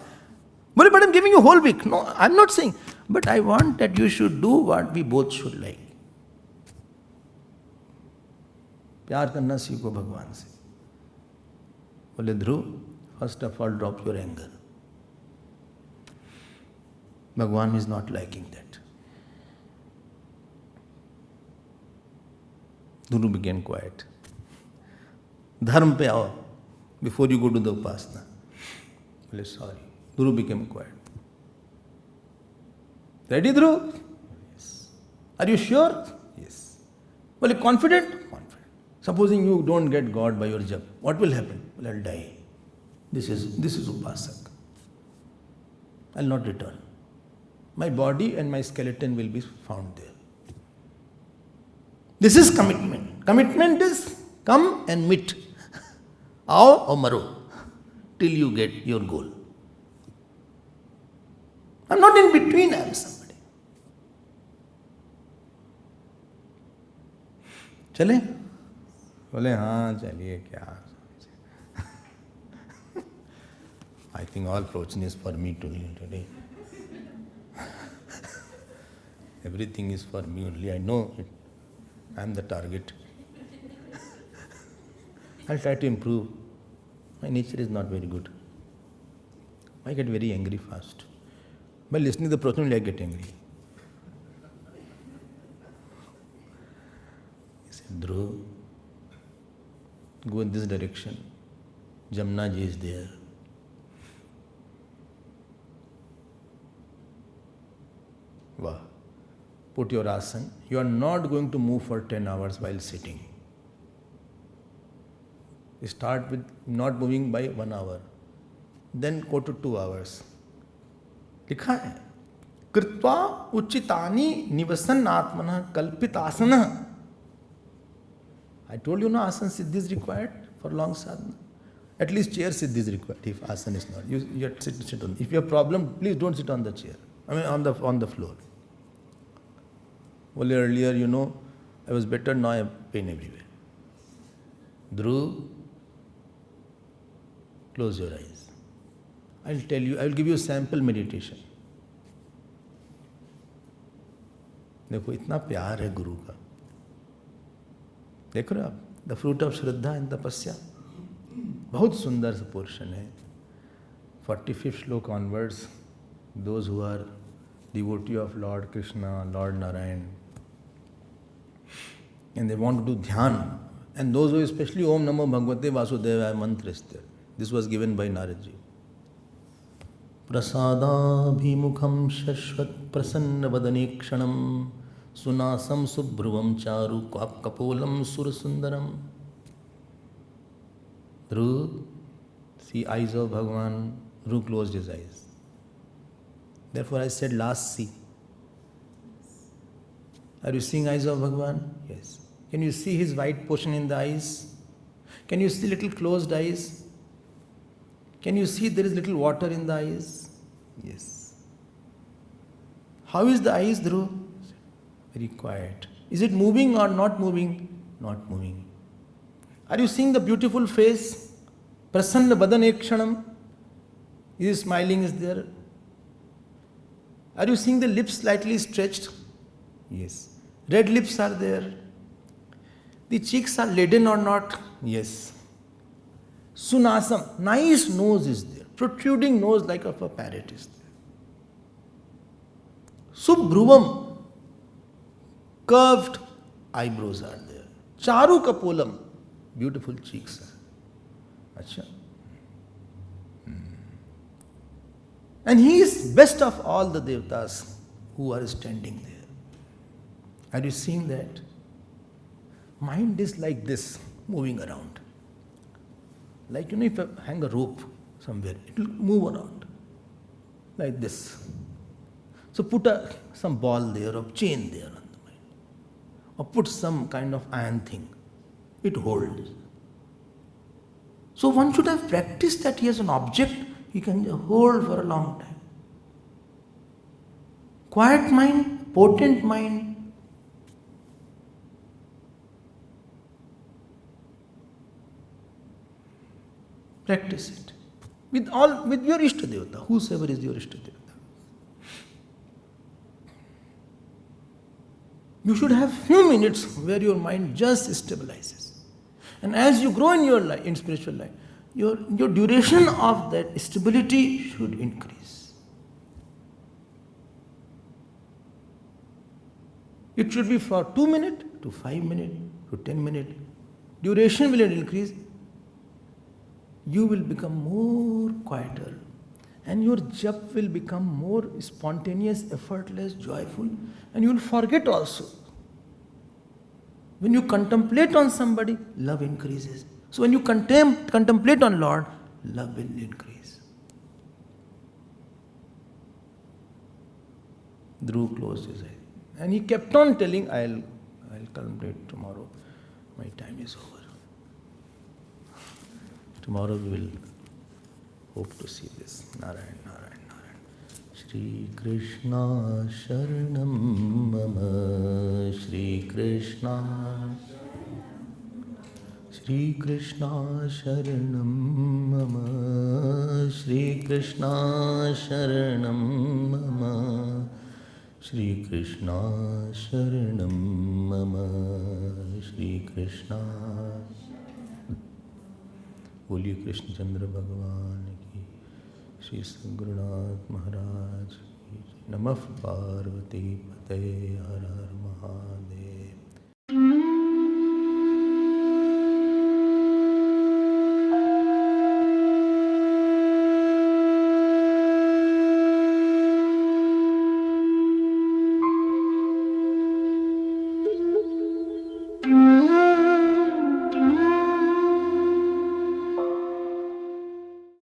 S1: But I'm giving you whole week. No, I'm not saying. But I want that you should do what we both should like. प्यार करना सीखो भगवान से. बोले ध्रुव, first of all drop your anger. Bhagwan is not liking that. Dhru became quiet. Dharma pe aao before you go to the upasana. Well, sorry. Dhru became quiet. Ready, Dhru? Yes. Are you sure? Yes. Well, confident? Confident. Supposing you don't get God by your jap, what will happen? Well, I'll die. This is upasak. I'll not return. My body and my skeleton will be found there. This is commitment. Commitment is come and meet. Aao or maro. Till you get your goal. I'm not in between, I am somebody. चले? बोले हाँ चलिए क्या. I think all proching is for me today. Everything is for me only. I know it. I am the target. I'll try to improve. My nature is not very good. I get very angry fast. By listening to the proching only I get angry. He said, Dhruv, go in this direction. Jamna ji is there. Wow. Put your asana. You are not going to move for 10 hours while sitting. Start with not moving by 1 hour. Then go to 2 hours. लिखा है कृत्वा उचितानि निवसन आत्मनः कल्पित आसना. I told you no asana siddhi is required for long sadhana. At least chair siddhi is required if asana is not. You have to sit on. If you have problem, please don't sit on the chair. I mean on the floor. Only earlier, I was better, now I have pain everywhere. Dhruv, close your eyes. I will give you a sample meditation. देखो इतना प्यार है गुरु का. देख रहे हो आप? The fruit of Shraddha and तपस्या. बहुत सुंदर सा पोर्शन है. 45th श्लोक onwards. Those who are devotee of Lord Krishna, Lord Narayan, and they want to do dhyan, and those who especially Om Namo Bhagavate Vasudevaya mantra is there. This was given by Naradji. Prasadabhimukham shashvat prasanna vadanikshanam sunasam subhruvam charu kapolam surasundaram. Dhruv, see eyes of Bhagavan. Dhruv closed his eyes. Therefore I said last see. Are you seeing eyes of Bhagavan? Yes. Can you see his white portion in the eyes? Can you see little closed eyes? Can you see there is little water in the eyes? Yes. How is the eyes, Dhruv? Very quiet. Is it moving or not moving? Not moving. Are you seeing the beautiful face? Prasanna Badanakshanam. Is he smiling? Is there? Are you seeing the lips slightly stretched? Yes. Red lips are there. The cheeks are leaden or not? Yes. Sunasam, nice nose is there. Protruding nose like of a parrot is there. Subhruvam, curved eyebrows are there. Charu kapolam, beautiful cheeks are. Achha. And he is best of all the devatas who are standing there. Are you seeing that? Mind is like this, moving around. Like, if you hang a rope somewhere, it will move around. Like this. So put some ball there or chain there on the mind. Or put some kind of iron thing. It holds. So one should have practiced that he has an object he can hold for a long time. Quiet mind, potent mind. Practice it. With your Ishta Devata, whosoever is your Ishta Devata. You should have few minutes where your mind just stabilizes. And as you grow in your life, in spiritual life, your duration of that stability should increase. It should be for 2 minutes to 5 minutes to 10 minutes. Duration will increase. You will become more quieter. And your jap will become more spontaneous, effortless, joyful. And you will forget also. When you contemplate on somebody, love increases. So when you contemplate on Lord, love will increase. Dhruv closed his eyes. And he kept on telling, I'll contemplate tomorrow. My time is over. Tomorrow we will hope to see this. Narayan, Narayan, Narayan. Shri Krishna Sharanam Mama. Shri Krishna. Shri Krishna Sharanam Mama. Shri Krishna Sharanam Mama. Shri Krishna Sharanam Mama. Shri Krishna. बोलिए कृष्ण चंद्र भगवान की, श्री सद्गुरुनाथ महाराज की। नमः पार्वती पतये हर हर महादेव।